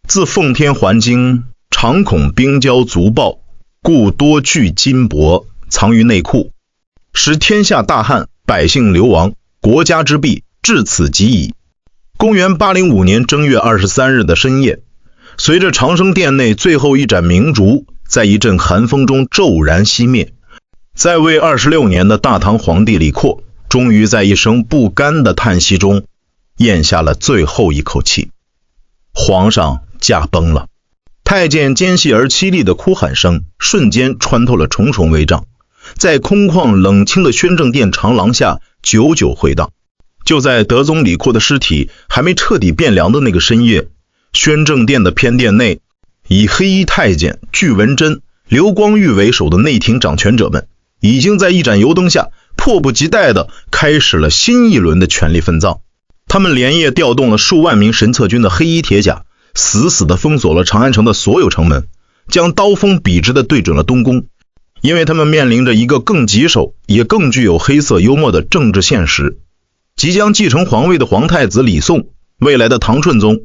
Speaker 1: 自奉天还京，常恐兵交卒暴，故多聚金帛，藏于内库，使天下大旱，百姓流亡，国家之弊至此极矣。公元805年正月23日的深夜，随着长生殿内最后一盏明烛在一阵寒风中骤然熄灭，在位26年的大唐皇帝李悝终于在一声不甘的叹息中咽下了最后一口气。皇上驾崩了。太监尖细而凄厉的哭喊声瞬间穿透了重重帷帐，在空旷冷清的宣政殿长廊下久久回荡。就在德宗李悝的尸体还没彻底变凉的那个深夜，宣政殿的偏殿内，以黑衣太监巨文贞、刘光裕为首的内廷掌权者们已经在一盏油灯下迫不及待地开始了新一轮的权力分赃。他们连夜调动了数万名神策军的黑衣铁甲，死死地封锁了长安城的所有城门，将刀锋笔直地对准了东宫。因为他们面临着一个更棘手也更具有黑色幽默的政治现实，即将继承皇位的皇太子李诵，未来的唐顺宗，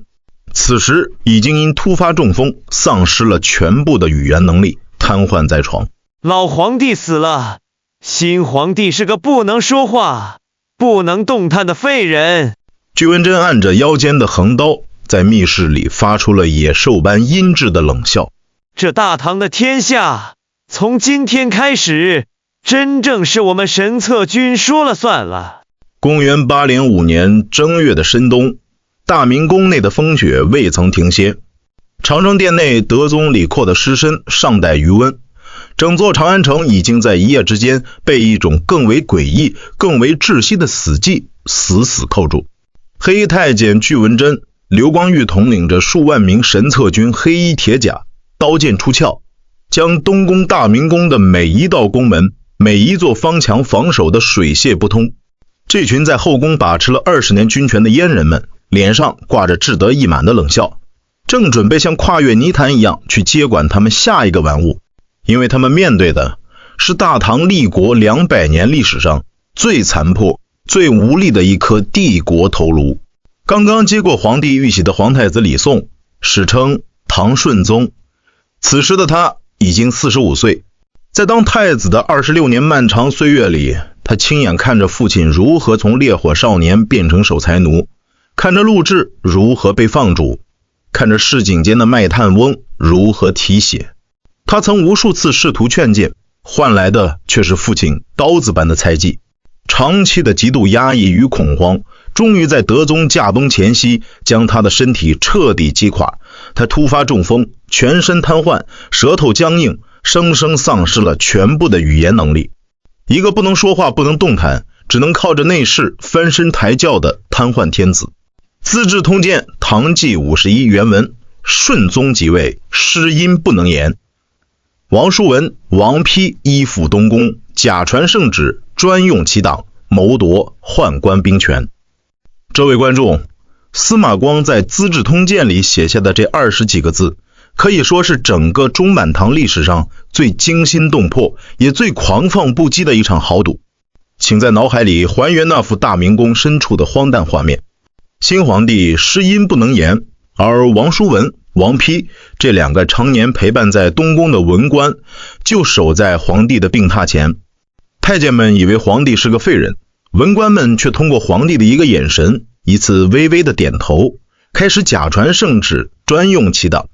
Speaker 1: 此时已经因突发中风丧失了全部的语言能力，瘫痪在床。
Speaker 8: 老皇帝死了，新皇帝是个不能说话、不能动弹的废人。
Speaker 1: 巨文贞按着腰间的横刀，在密室里发出了野兽般阴鸷的冷笑。
Speaker 8: 这大唐的天下，从今天开始，真正是我们神策军说了算了。
Speaker 1: 公元805年正月的深冬，大明宫内的风雪未曾停歇。长生殿内德宗李悝的尸身尚待余温，整座长安城已经在一夜之间被一种更为诡异、更为窒息的死寂死死扣住。黑衣太监巨文贞、刘光裕统领着数万名神策军黑衣铁甲，刀剑出鞘，将东宫大明宫的每一道宫门、每一座方墙防守的水泄不通。这群在后宫把持了20年军权的阉人们，脸上挂着志得意满的冷笑，正准备像跨越泥潭一样去接管他们下一个玩物，因为他们面对的是大唐立国200年历史上最残破、最无力的一颗帝国头颅。刚刚接过皇帝玉玺的皇太子李诵，史称唐顺宗，此时的他已经45岁。在当太子的26年漫长岁月里，他亲眼看着父亲如何从烈火少年变成守财奴，看着陆贽如何被放逐，看着市井间的卖炭翁如何提血。他曾无数次试图劝谏，换来的却是父亲刀子般的猜忌。长期的极度压抑与恐慌，终于在德宗驾崩前夕将他的身体彻底击垮。他突发中风，全身瘫痪，舌头僵硬，生生丧失了全部的语言能力。一个不能说话、不能动弹，只能靠着内侍翻身抬轿的瘫痪天子。资治通鉴唐纪51原文：顺宗即位，失音不能言。王叔文、王丕依附东宫，假传圣旨，专用其党，谋夺宦官兵权。这位观众，司马光在《资治通鉴》里写下的这20几个字，可以说是整个中满唐历史上最惊心动魄也最狂放不羁的一场豪赌。请在脑海里还原那幅大明宫深处的荒诞画面。新皇帝失音不能言，而王叔文、王丕这两个常年陪伴在东宫的文官就守在皇帝的病榻前。太监们以为皇帝是个废人，文官们却通过皇帝的一个眼神，一次微微的点头，开始假传圣旨，专用其党。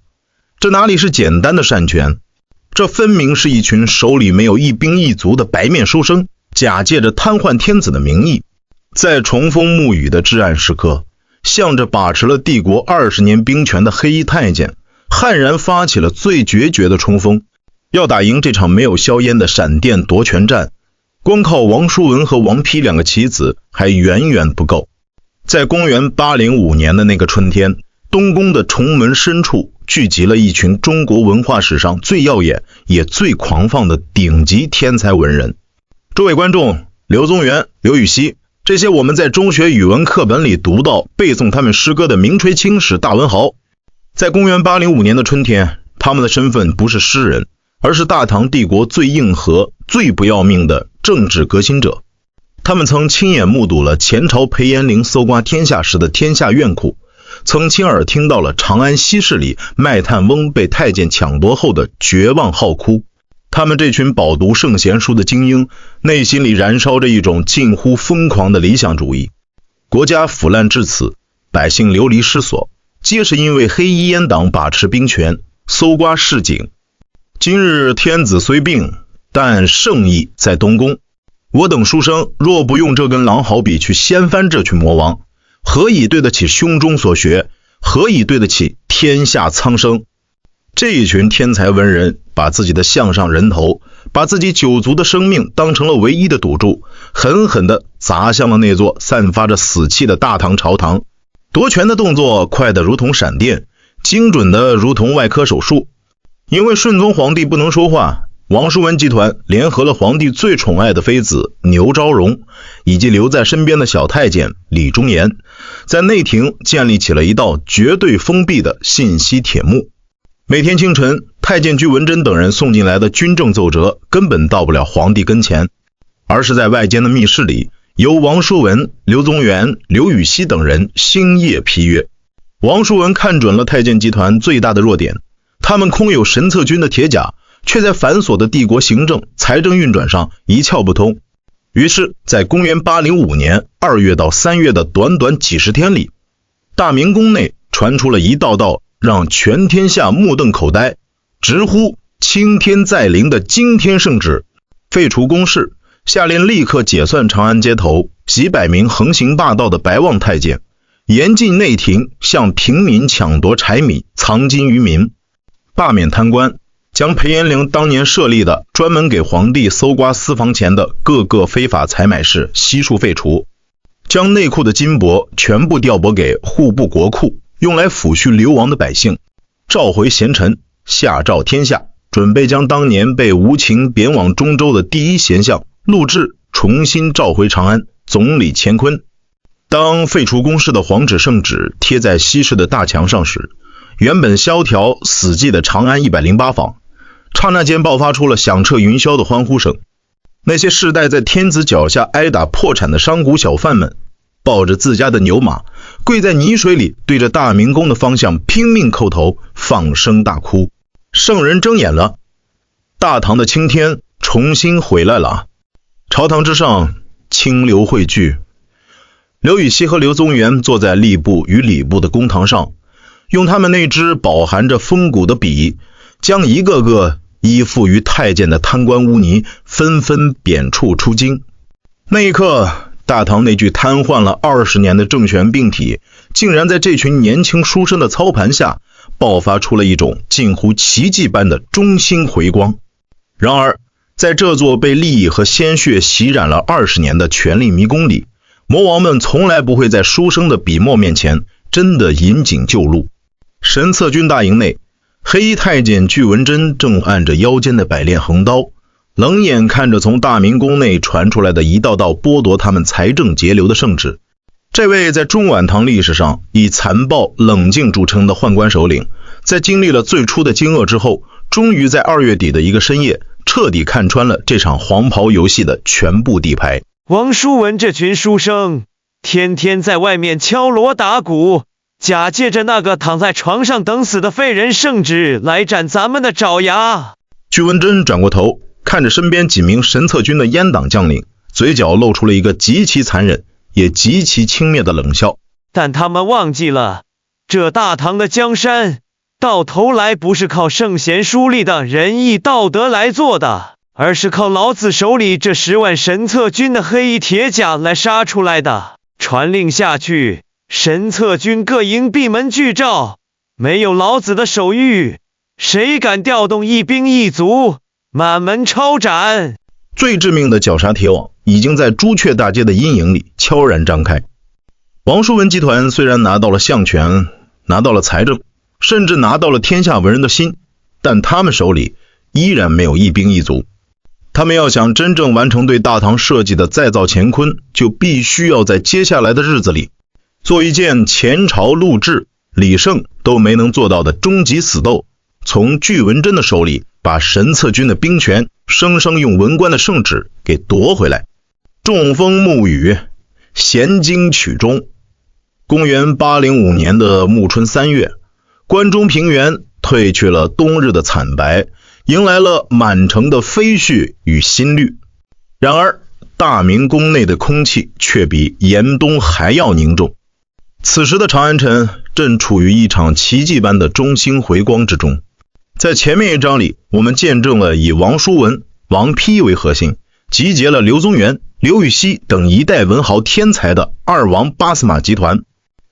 Speaker 1: 这哪里是简单的擅权，这分明是一群手里没有一兵一卒的白面书生，假借着瘫痪天子的名义，在重风沐雨的至暗时刻，向着把持了帝国20年兵权的黑衣太监悍然发起了最决绝的冲锋。要打赢这场没有硝烟的闪电夺权战，光靠王叔文和王丕两个棋子还远远不够。在公元805年的那个春天，东宫的重门深处聚集了一群中国文化史上最耀眼也最狂放的顶级天才文人。诸位观众，刘宗元、刘禹锡，这些我们在中学语文课本里读到背诵他们诗歌的名垂青史大文豪，在公元805年的春天，他们的身份不是诗人，而是大唐帝国最硬核、最不要命的政治革新者。他们曾亲眼目睹了前朝裴延龄搜刮天下时的天下怨苦，曾亲耳听到了长安西市里卖炭翁被太监抢夺后的绝望号哭。他们这群饱读圣贤书的精英，内心里燃烧着一种近乎疯狂的理想主义。国家腐烂至此，百姓流离失所，皆是因为黑衣阉党把持兵权，搜刮市井。今日天子虽病，但圣意在东宫。我等书生若不用这根狼毫笔去掀翻这群魔王，何以对得起胸中所学？何以对得起天下苍生？这一群天才文人把自己的项上人头，把自己9族的生命当成了唯一的赌注，狠狠地砸向了那座散发着死气的大唐朝堂。夺权的动作快得如同闪电，精准的如同外科手术。因为顺宗皇帝不能说话，王叔文集团联合了皇帝最宠爱的妃子牛昭容，以及留在身边的小太监李忠言，在内廷建立起了一道绝对封闭的信息铁幕。每天清晨，太监居文珍等人送进来的军政奏折根本到不了皇帝跟前，而是在外间的密室里，由王叔文、刘宗元、刘禹锡等人星夜批阅。王叔文看准了太监集团最大的弱点，他们空有神策军的铁甲，却在繁琐的帝国行政、财政运转上一窍不通。于是在公元805年2月到3月的短短几十天里，大明宫内传出了一道道让全天下目瞪口呆，直呼青天在临的惊天圣旨，废除宫室，下令立刻解散长安街头几百名横行霸道的白望太监，严禁内廷向平民抢夺柴米藏金于民，罢免贪官，将裴延龄当年设立的专门给皇帝搜刮私房钱的各个非法采买市悉数废除，将内库的金帛全部调拨给户部国库，用来抚恤流亡的百姓，召回贤臣，下诏天下，准备将当年被无情贬往中州的第一贤相陆贽重新召回长安，总理乾坤。当废除宫室的皇旨圣旨贴在西市的大墙上时，原本萧条死寂的长安108坊，刹那间爆发出了响彻云霄的欢呼声。那些世代在天子脚下挨打破产的商贾小贩们，抱着自家的牛马，跪在泥水里，对着大明宫的方向拼命叩头，放声大哭。圣人睁眼了，大唐的青天重新回来了。朝堂之上，清流汇聚。刘禹锡和刘宗元坐在吏部与礼部的公堂上，用他们那支饱含着风骨的笔，将一个个依附于太监的贪官污泥纷纷贬黜出京。那一刻，大唐那具瘫痪了20年的政权病体，竟然在这群年轻书生的操盘下，爆发出了一种近乎奇迹般的中兴回光。然而，在这座被利益和鲜血洗染了20年的权力迷宫里，魔王们从来不会在书生的笔墨面前真的引颈就戮。神策军大营内，黑衣太监巨文珍正按着腰间的百炼横刀，冷眼看着从大明宫内传出来的一道道剥夺他们财政节流的圣旨。这位在中晚唐历史上以残暴冷静著称的宦官首领，在经历了最初的惊愕之后，终于在2月底的一个深夜，彻底看穿了这场黄袍游戏的全部底牌。
Speaker 8: 王叔文这群书生，天天在外面敲锣打鼓，假借着那个躺在床上等死的废人圣旨来斩咱们的爪牙。
Speaker 1: 巨文珍转过头，看着身边几名神策军的阉党将领，嘴角露出了一个极其残忍也极其轻蔑的冷笑。
Speaker 8: 但他们忘记了，这大唐的江山到头来不是靠圣贤书立的仁义道德来做的，而是靠老子手里这10万神策军的黑衣铁甲来杀出来的。传令下去，神策军各营闭门拒诏，没有老子的手谕，谁敢调动一兵一卒，满门抄斩。
Speaker 1: 最致命的绞杀铁网已经在朱雀大街的阴影里悄然张开。王叔文集团虽然拿到了相权，拿到了财政，甚至拿到了天下文人的心，但他们手里依然没有一兵一卒。他们要想真正完成对大唐设计的再造乾坤，就必须要在接下来的日子里做一件前朝陆贽、李胜都没能做到的终极死斗，从巨文珍的手里把神策军的兵权生生用文官的圣旨给夺回来。中风沐雨，咸经曲中。公元805年的暮春3月，关中平原褪去了冬日的惨白，迎来了满城的飞絮与新绿。然而大明宫内的空气却比严冬还要凝重。此时的长安城正处于一场奇迹般的中兴回光之中。在前面一章里，我们见证了以王叔文、王丕为核心，集结了刘宗元、刘禹锡等一代文豪天才的二王八司马集团，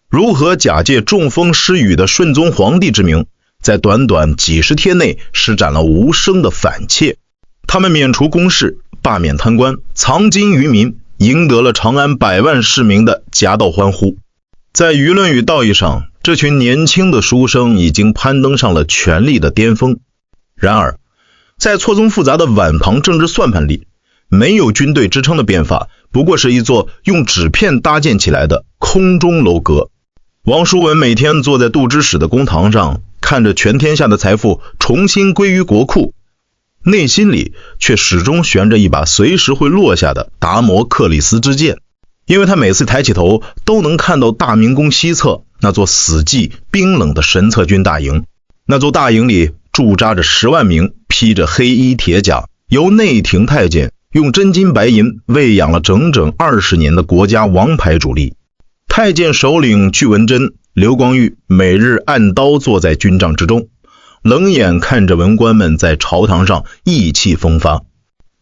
Speaker 1: 如何假借中风失语的顺宗皇帝之名，在短短几十天内施展了无声的反窃。他们免除公事，罢免贪官，藏金于民，赢得了长安百万市民的夹道欢呼。在舆论与道义上，这群年轻的书生已经攀登上了权力的巅峰。然而在错综复杂的碗旁政治算盘里，没有军队支撑的变法不过是一座用纸片搭建起来的空中楼阁。王叔文每天坐在度支使的公堂上，看着全天下的财富重新归于国库，内心里却始终悬着一把随时会落下的达摩克里斯之剑。因为他每次抬起头都能看到大明宫西侧那座死寂冰冷的神策军大营。那座大营里驻扎着10万名披着黑衣铁甲，由内廷太监用真金白银喂养了整整20年的国家王牌主力。太监首领巨文贞、刘光裕每日按刀坐在军帐之中，冷眼看着文官们在朝堂上意气风发。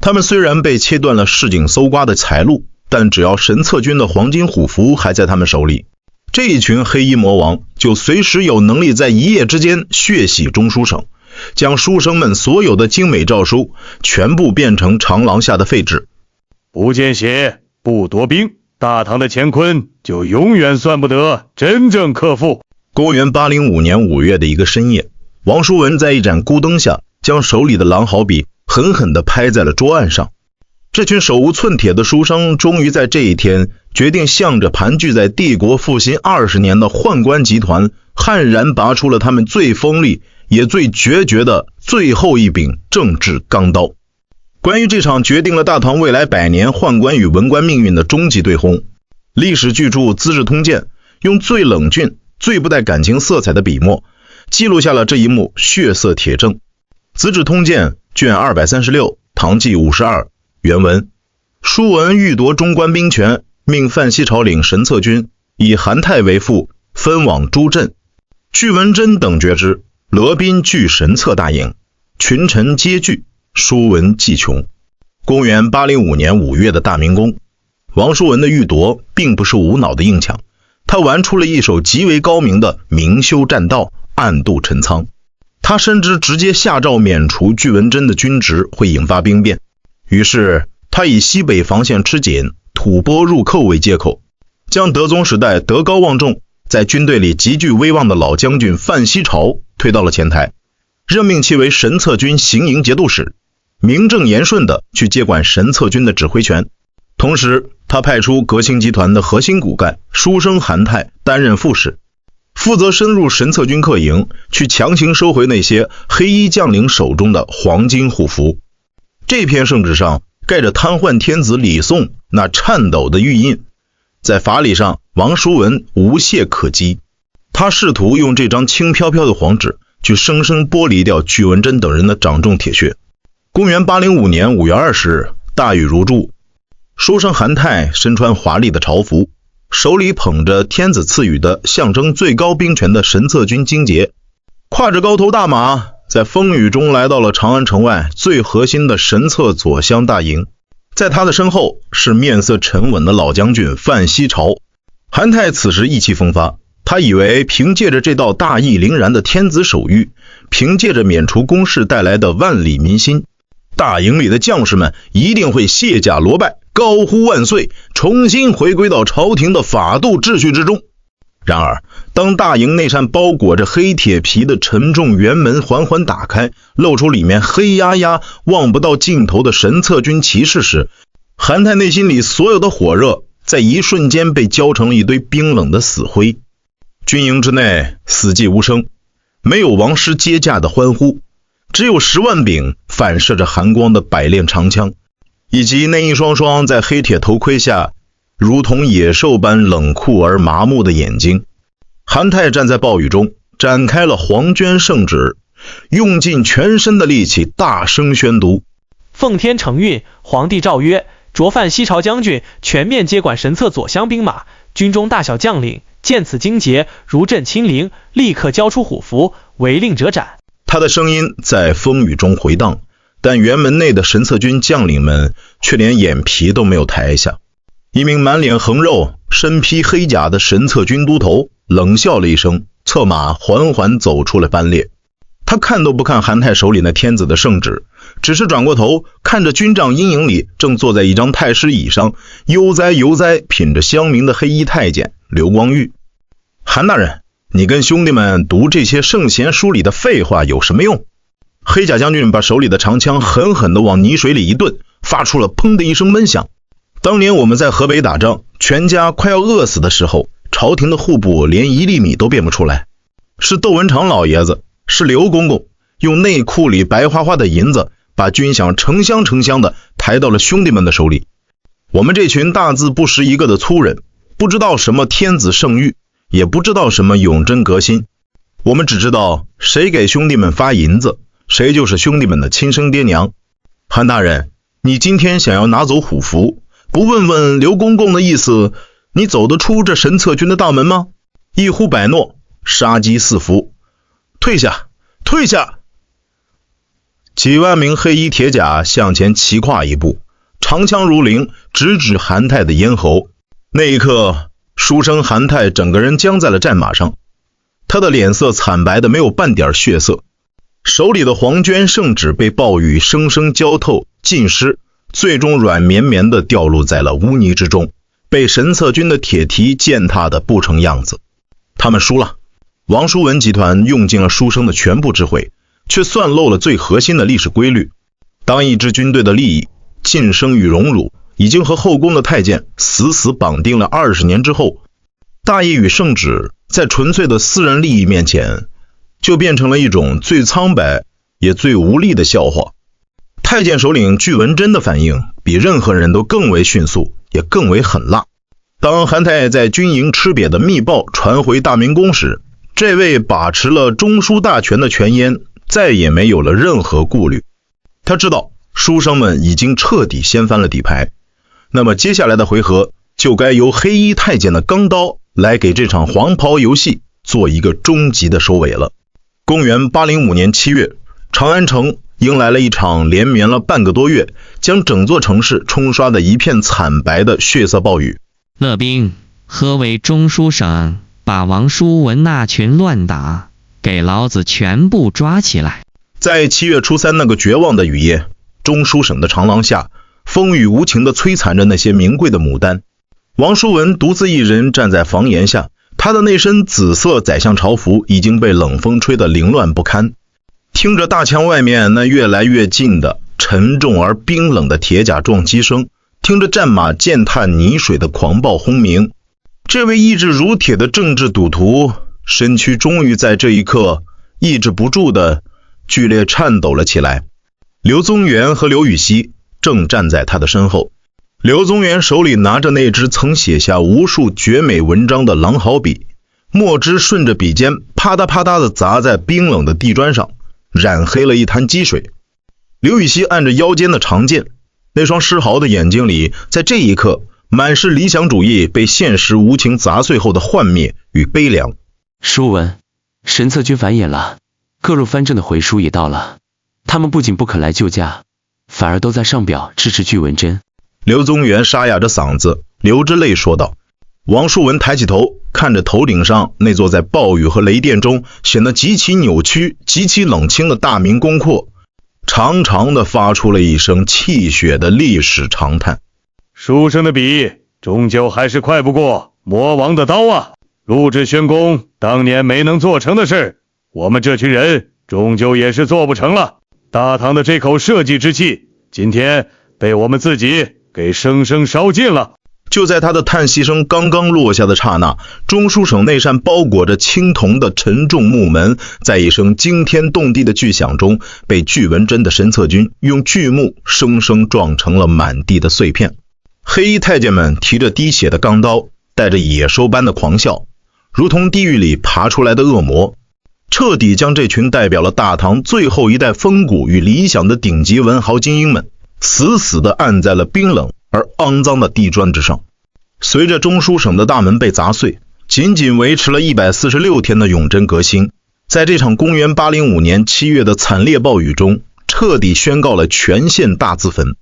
Speaker 1: 他们虽然被切断了市井搜刮的财路，但只要神策军的黄金虎符还在他们手里，这一群黑衣魔王就随时有能力在一夜之间血洗中书省，将书生们所有的精美诏书全部变成长廊下的废纸。
Speaker 2: 不见血，不夺兵，大唐的乾坤就永远算不得真正克复。
Speaker 1: 公元805年5月的一个深夜，王叔文在一盏孤灯下，将手里的狼毫笔狠狠地拍在了桌案上。这群手无寸铁的书生终于在这一天决定向着盘踞在帝国复兴20年的宦官集团悍然拔出了他们最锋利也最决绝的最后一柄政治钢刀。关于这场决定了大唐未来100年宦官与文官命运的终极对轰，历史巨著《资治通鉴》用最冷峻、最不带感情色彩的笔墨记录下了这一幕血色铁证。《资治通鉴》卷236，唐纪52。原文：叔文欲夺中官兵权，命范西朝领神策军，以韩泰为副，分往诸镇。巨文贞等觉之，勒兵据神策大营，群臣皆惧，叔文既穷。公元805年5月的大明宫，王叔文的欲夺并不是无脑的硬抢，他玩出了一手极为高明的明修栈道，暗度陈仓。他深知直接下诏免除巨文贞的军职会引发兵变，于是他以西北防线吃紧、吐蕃入寇为借口，将德宗时代德高望重、在军队里极具威望的老将军范希朝推到了前台，任命其为神策军行营节度使，名正言顺地去接管神策军的指挥权。同时他派出革新集团的核心骨干书生韩泰担任副使，负责深入神策军客营，去强行收回那些黑衣将领手中的黄金虎符。这篇圣旨上盖着瘫痪天子李诵那颤抖的玉印，在法理上王叔文无懈可击。他试图用这张轻飘飘的黄纸去生生剥离掉巨文贞等人的掌中铁血。公元805年5月20日，大雨如注，书生韩泰身穿华丽的朝服，手里捧着天子赐予的象征最高兵权的神策军荆节，跨着高头大马，在风雨中来到了长安城外最核心的神策左厢大营。在他的身后是面色沉稳的老将军范希朝。韩泰此时意气风发，他以为凭借着这道大义凛然的天子手谕，凭借着免除公事带来的万里民心，大营里的将士们一定会卸甲罗拜，高呼万岁，重新回归到朝廷的法度秩序之中。然而当大营那扇包裹着黑铁皮的沉重辕门缓缓打开，露出里面黑压压望不到尽头的神策军骑士时，韩泰内心里所有的火热在一瞬间被浇成了一堆冰冷的死灰。军营之内死寂无声，没有王师接驾的欢呼，只有10万柄反射着寒光的百炼长枪，以及那一双双在黑铁头盔下如同野兽般冷酷而麻木的眼睛。韩泰站在暴雨中，展开了黄绢圣旨，用尽全身的力气大声宣读：
Speaker 5: 奉天承运，皇帝诏曰，着范西朝将军全面接管神策左厢兵马，军中大小将领见此经节，如朕亲临，立刻交出虎符，违令者斩。
Speaker 1: 他的声音在风雨中回荡，但辕门内的神策军将领们却连眼皮都没有抬下。一名满脸横肉、身披黑甲的神策军都头冷笑了一声，策马缓缓走出了班列。他看都不看韩泰手里那天子的圣旨，只是转过头看着军帐阴影里正坐在一张太师椅上悠哉悠哉品着香茗的黑衣太监刘光裕。韩大人，你跟兄弟们读这些圣贤书里的废话有什么用？黑甲将军把手里的长枪狠狠地往泥水里一顿，发出了砰的一声闷响。当年我们在河北打仗，全家快要饿死的时候，朝廷的户部连1粒米都变不出来，是窦文长老爷子，是刘公公用内裤里白花花的银子把军饷成箱成箱的抬到了兄弟们的手里。我们这群大字不识一个的粗人，不知道什么天子圣谕，也不知道什么永贞革新，我们只知道谁给兄弟们发银子，谁就是兄弟们的亲生爹娘。韩大人，你今天想要拿走虎符，不问问刘公公的意思，你走得出这神策军的大门吗？一呼百诺，杀机四伏，退下，退下！几万名黑衣铁甲向前齐跨一步，长枪如铃，直指韩泰的咽喉。那一刻，书生韩泰整个人僵在了战马上，他的脸色惨白的没有半点血色，手里的黄绢圣旨被暴雨生生浇透浸湿，最终软绵绵地掉落在了污泥之中，被神策军的铁蹄践踏得不成样子。他们输了，王叔文集团用尽了书生的全部智慧，却算漏了最核心的历史规律。当一支军队的利益、晋升与荣辱已经和后宫的太监死死绑定了20年之后，大义与圣旨在纯粹的私人利益面前，就变成了一种最苍白也最无力的笑话。太监首领巨文贞的反应比任何人都更为迅速，也更为狠辣。当韩泰在军营吃瘪的密报传回大明宫时，这位把持了中枢大权的权阉再也没有了任何顾虑。他知道书生们已经彻底掀翻了底牌，那么接下来的回合就该由黑衣太监的钢刀来给这场黄袍游戏做一个终极的收尾了。公元805年7月，长安城迎来了一场连绵了半个多月，将整座城市冲刷的一片惨白的血色暴雨。
Speaker 9: 乐兵，何为中书省？把王叔文那群乱打，给老子全部抓起来！
Speaker 1: 在7月初3那个绝望的雨夜，中书省的长廊下，风雨无情地摧残着那些名贵的牡丹。王叔文独自一人站在房檐下，他的那身紫色宰相朝服已经被冷风吹得凌乱不堪。听着大墙外面那越来越近的沉重而冰冷的铁甲撞击声，听着战马践踏泥水的狂暴轰鸣，这位意志如铁的政治赌徒身躯终于在这一刻抑制不住的剧烈颤抖了起来。刘宗元和刘禹锡正站在他的身后，刘宗元手里拿着那支曾写下无数绝美文章的狼毫笔，墨汁顺着笔尖啪嗒啪嗒地砸在冰冷的地砖上，染黑了一滩积水。刘禹锡按着腰间的长剑，那双狮嚎的眼睛里在这一刻满是理想主义被现实无情砸碎后的幻灭与悲凉。
Speaker 10: 书文，神策军反眼了，各路藩镇的回书也到了，他们不仅不肯来救驾，反而都在上表支持巨文贞。
Speaker 1: 刘宗元沙哑着嗓子，流着泪说道。王叔文抬起头，看着头顶上那座在暴雨和雷电中显得极其扭曲、极其冷清的大明宫廓，长长的发出了一声泣血的历史长叹。
Speaker 2: 书生的笔终究还是快不过魔王的刀啊！陆之宣公当年没能做成的事，我们这群人终究也是做不成了。大唐的这口社稷之气，今天被我们自己给生生烧尽了。
Speaker 1: 就在他的叹息声刚刚落下的刹那，中书省那扇包裹着青铜的沉重木门，在一声惊天动地的巨响中，被巨文贞的神策军用巨木生生撞成了满地的碎片。黑衣太监们提着滴血的钢刀，带着野兽般的狂笑，如同地狱里爬出来的恶魔，彻底将这群代表了大唐最后一代风骨与理想的顶级文豪精英们死死地按在了冰冷而肮脏的地砖之上。随着中书省的大门被砸碎，仅仅维持了146天的永贞革新，在这场公元805年7月的惨烈暴雨中，彻底宣告了全县大自焚。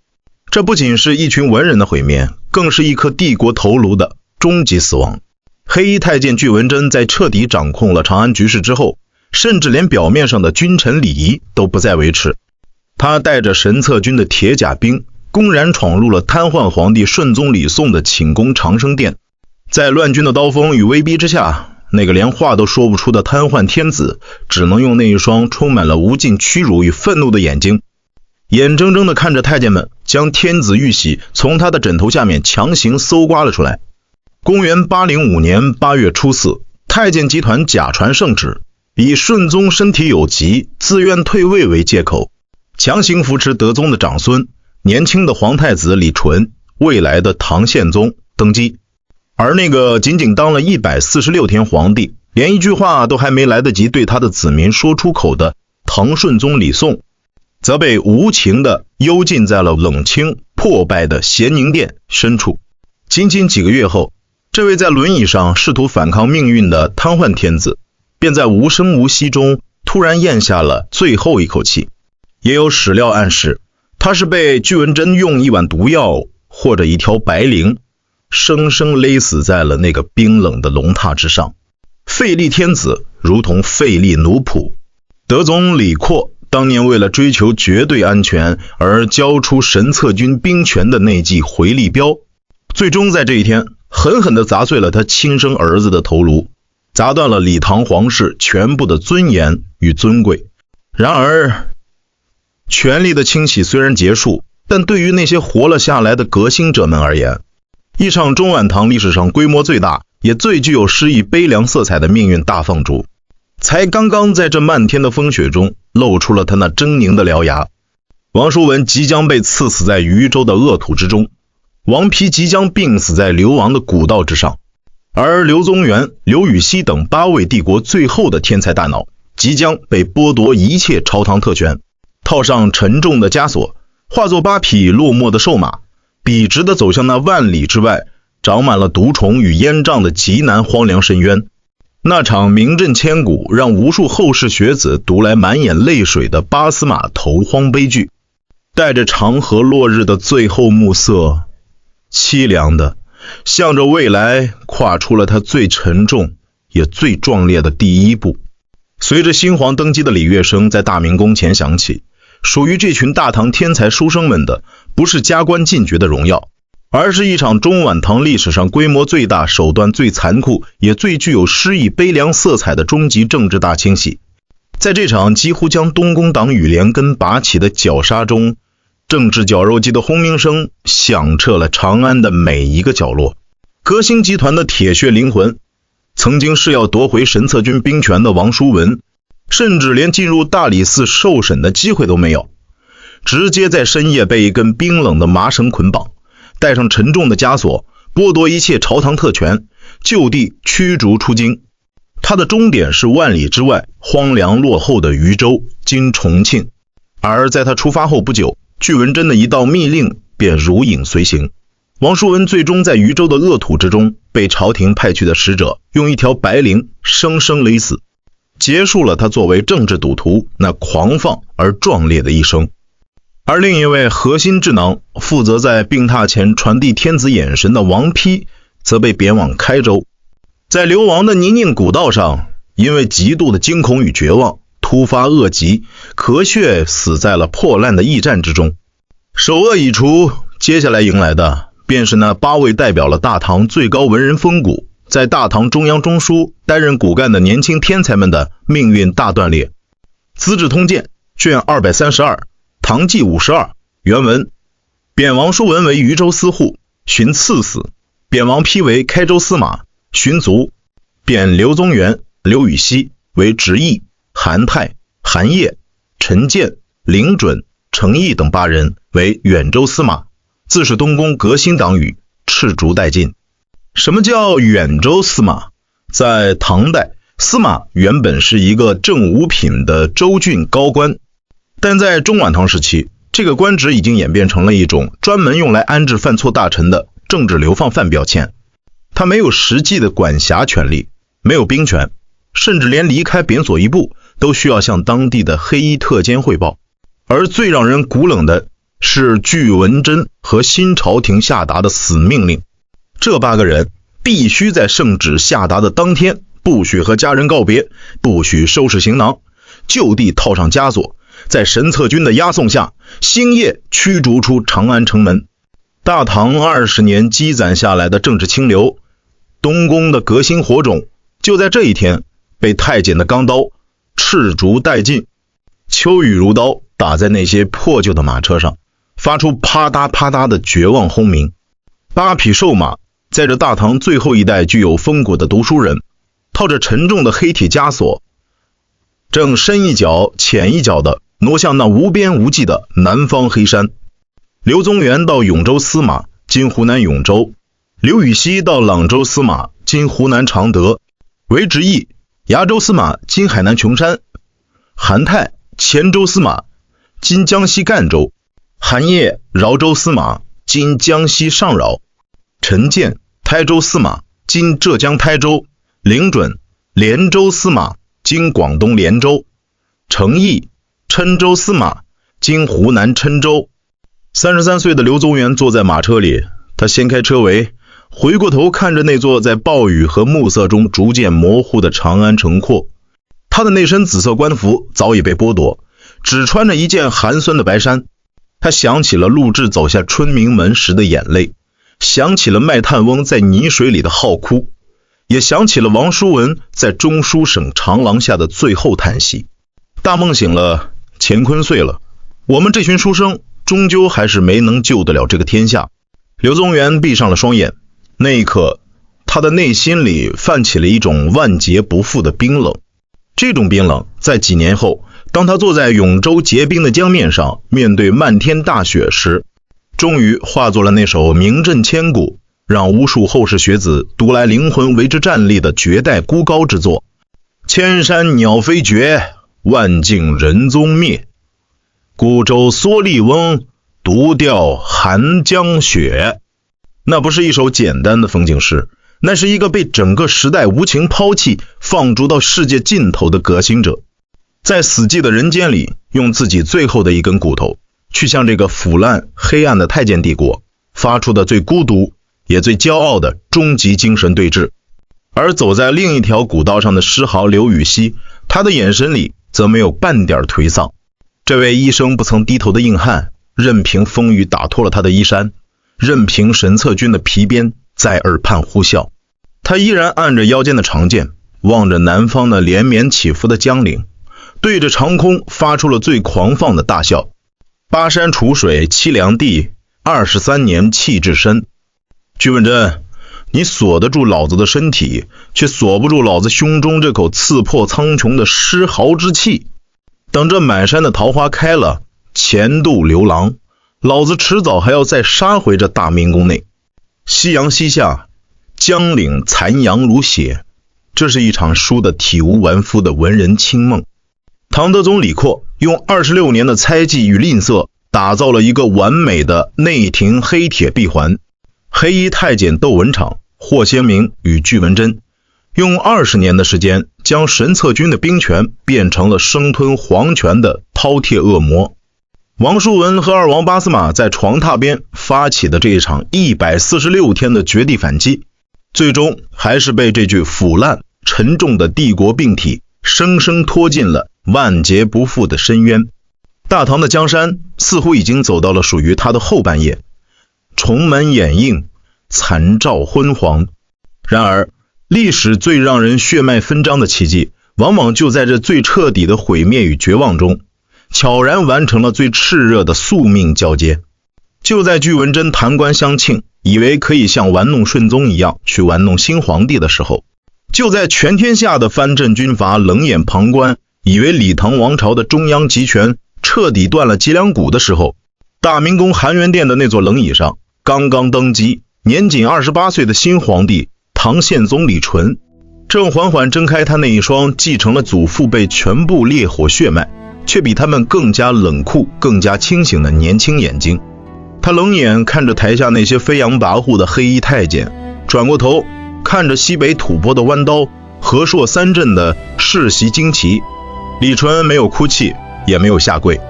Speaker 1: 这不仅是一群文人的毁灭，更是一颗帝国头颅的终极死亡。黑衣太监巨文贞在彻底掌控了长安局势之后，甚至连表面上的君臣礼仪都不再维持。他带着神策军的铁甲兵，公然闯入了瘫痪皇帝顺宗李诵的寝宫长生殿。在乱军的刀锋与威逼之下，那个连话都说不出的瘫痪天子，只能用那一双充满了无尽屈辱与愤怒的眼睛，眼睁睁地看着太监们将天子玉玺从他的枕头下面强行搜刮了出来。公元805年8月初4，太监集团假传圣旨，以顺宗身体有疾，自愿退位为借口，强行扶持德宗的长孙，年轻的皇太子李纯，未来的唐宪宗登基。而那个仅仅当了146天皇帝，连一句话都还没来得及对他的子民说出口的唐顺宗李诵，则被无情地幽禁在了冷清破败的咸宁殿深处。仅仅几个月后，这位在轮椅上试图反抗命运的瘫痪天子，便在无声无息中突然咽下了最后一口气。也有史料暗示，他是被巨文贞用一碗毒药或者一条白绫生生勒死在了那个冰冷的龙榻之上。废立天子如同废立奴仆，德宗李阔当年为了追求绝对安全而交出神策军兵权的那记回力镖，最终在这一天狠狠地砸碎了他亲生儿子的头颅，砸断了李唐皇室全部的尊严与尊贵。然而权力的清洗虽然结束，但对于那些活了下来的革新者们而言，一场中晚唐历史上规模最大也最具有诗意悲凉色彩的命运大放逐，才刚刚在这漫天的风雪中露出了他那狰狞的獠牙。王叔文即将被刺死在渝州的恶土之中，王丕即将病死在流亡的古道之上，而刘宗元、刘禹锡等8位帝国最后的天才大脑即将被剥夺一切朝堂特权，套上沉重的枷锁，化作8匹落寞的瘦马，笔直地走向那万里之外长满了毒虫与烟瘴的极南荒凉深渊。那场名震千古，让无数后世学子读来满眼泪水的巴斯马投荒悲剧，带着长河落日的最后暮色，凄凉的向着未来跨出了他最沉重也最壮烈的第一步。随着新皇登基的礼乐声在大明宫前响起，属于这群大唐天才书生们的不是加官进爵的荣耀，而是一场中晚唐历史上规模最大、手段最残酷也最具有诗意悲凉色彩的终极政治大清洗。在这场几乎将东宫党羽连根拔起的绞杀中，政治绞肉机的轰鸣声响彻了长安的每一个角落。革新集团的铁血灵魂，曾经是要夺回神策军兵权的王叔文，甚至连进入大理寺受审的机会都没有，直接在深夜被一根冰冷的麻绳捆绑，带上沉重的枷锁，剥夺一切朝堂特权，就地驱逐出京。他的终点是万里之外荒凉落后的渝州今重庆。而在他出发后不久，巨文贞的一道密令便如影随形。王叔文最终在渝州的恶土之中被朝廷派去的使者用一条白绫生生勒死，结束了他作为政治赌徒那狂放而壮烈的一生。而另一位核心智囊，负责在病榻前传递天子眼神的王丕，则被贬往开州。在流亡的泥泞古道上，因为极度的惊恐与绝望，突发恶疾，咳血死在了破烂的驿站之中。首恶已除，接下来迎来的便是那8位代表了大唐最高文人风骨，在大唐中央中枢担任骨干的年轻天才们的命运大断裂。资治通鉴卷232唐纪52原文，贬王叔文为渝州司户，寻赐死，贬王丕为开州司马、巡卒，贬刘宗元、刘禹锡为直役、韩泰、韩烨、陈建、凌准、程毅等8人为远州司马，自是东宫革新党羽，斥逐殆尽。什么叫远州司马？在唐代，司马原本是一个正五品的州郡高官，但在中晚唐时期，这个官职已经演变成了一种专门用来安置犯错大臣的政治流放犯标签。他没有实际的管辖权力，没有兵权，甚至连离开贬所一步都需要向当地的黑衣特监汇报。而最让人骨冷的是巨文贞和新朝廷下达的死命令，这8个人必须在圣旨下达的当天，不许和家人告别，不许收拾行囊，就地套上枷锁，在神策军的押送下，星夜驱逐出长安城门。大唐20年积攒下来的政治清流，东宫的革新火种，就在这一天被太监的钢刀斥逐殆尽。秋雨如刀打在那些破旧的马车上，发出啪嗒啪嗒的绝望轰鸣。8匹瘦马载着大唐最后一代具有风骨的读书人，套着沉重的黑铁枷锁，正深一脚浅一脚的挪向那无边无际的南方黑山。刘宗元到永州司马，今湖南永州；刘禹锡到朗州司马，今湖南常德；韦直义崖州司马，今海南琼山；韩泰黔州司马，今江西赣州；韩烨饶州司马，今江西上饶；陈建台州司马，今浙江台州；凌准连州司马，今广东连州；程毅郴州司马，今湖南郴州。33岁的刘宗元坐在马车里，他掀开车围，回过头看着那座在暴雨和暮色中逐渐模糊的长安城廓。他的那身紫色官服早已被剥夺，只穿着一件寒酸的白衫。他想起了陆贽走下春明门时的眼泪，想起了麦探翁在泥水里的号哭，也想起了王叔文在中书省长廊下的最后叹息。大梦醒了，乾坤碎了，我们这群书生终究还是没能救得了这个天下。刘宗元闭上了双眼，那一刻他的内心里泛起了一种万劫不复的冰冷。这种冰冷在几年后，当他坐在永州结冰的江面上，面对漫天大雪时，终于化作了那首名震千古，让无数后世学子读来灵魂为之战栗的绝代孤高之作：千山鸟飞绝，万径人踪灭，孤舟蓑笠翁，独钓寒江雪。那不是一首简单的风景诗，那是一个被整个时代无情抛弃，放逐到世界尽头的革新者，在死寂的人间里，用自己最后的一根骨头，去向这个腐烂黑暗的太监帝国发出的最孤独也最骄傲的终极精神对峙。而走在另一条古道上的诗豪刘禹锡，他的眼神里则没有半点颓丧。这位一生不曾低头的硬汉，任凭风雨打脱了他的衣衫，任凭神策军的皮鞭在耳畔呼啸，他依然按着腰间的长剑，望着南方的连绵起伏的江岭，对着长空发出了最狂放的大笑。巴山楚水凄凉地，23年气至深。巨文贞，你锁得住老子的身体，却锁不住老子胸中这口刺破苍穹的狮豪之气。等这满山的桃花开了，前度流浪，老子迟早还要再杀回这大明宫内。夕阳西下，江岭残阳如血，这是一场输得体无完肤的文人清梦。唐德宗李阔用26年的猜忌与吝啬，打造了一个完美的内廷黑铁闭环。黑衣太监窦文场、霍先明与巨文贞用20年的时间，将神策军的兵权变成了生吞皇权的饕餮恶魔。王叔文和二王八司马在床榻边发起的这一场146天的绝地反击，最终还是被这具腐烂沉重的帝国病体生生拖进了万劫不复的深渊。大唐的江山似乎已经走到了属于他的后半叶，重门掩映，残照昏黄。然而历史最让人血脉纷张的奇迹，往往就在这最彻底的毁灭与绝望中，悄然完成了最炽热的宿命交接。就在巨文贞弹冠相庆，以为可以像玩弄顺宗一样去玩弄新皇帝的时候，就在全天下的藩镇军阀冷眼旁观，以为李唐王朝的中央集权彻底断了脊梁骨的时候，大明宫含元殿的那座龙椅上，刚刚登基年仅28岁的新皇帝唐宪宗李纯，正缓缓睁开他那一双继承了祖父辈全部烈火血脉，却比他们更加冷酷更加清醒的年轻眼睛。他冷眼看着台下那些飞扬跋扈的黑衣太监，转过头看着西北吐蕃的弯刀，和硕三镇的世袭旌旗。李纯没有哭泣，也没有下跪，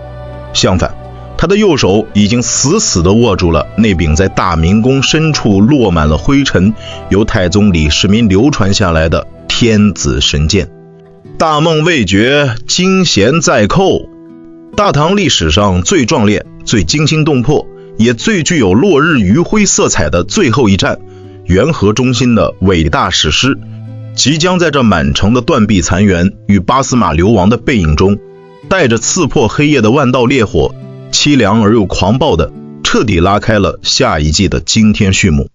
Speaker 1: 相反，他的右手已经死死地握住了那柄在大明宫深处落满了灰尘，由太宗李世民流传下来的天子神剑。大梦未绝，金弦在扣。大唐历史上最壮烈、最惊心动魄，也最具有落日余晖色彩的最后一战，元和中心的伟大史诗，即将在这满城的断壁残垣与巴斯马流亡的背影中，带着刺破黑夜的万道烈火，凄凉而又狂暴的彻底拉开了下一季的惊天序幕。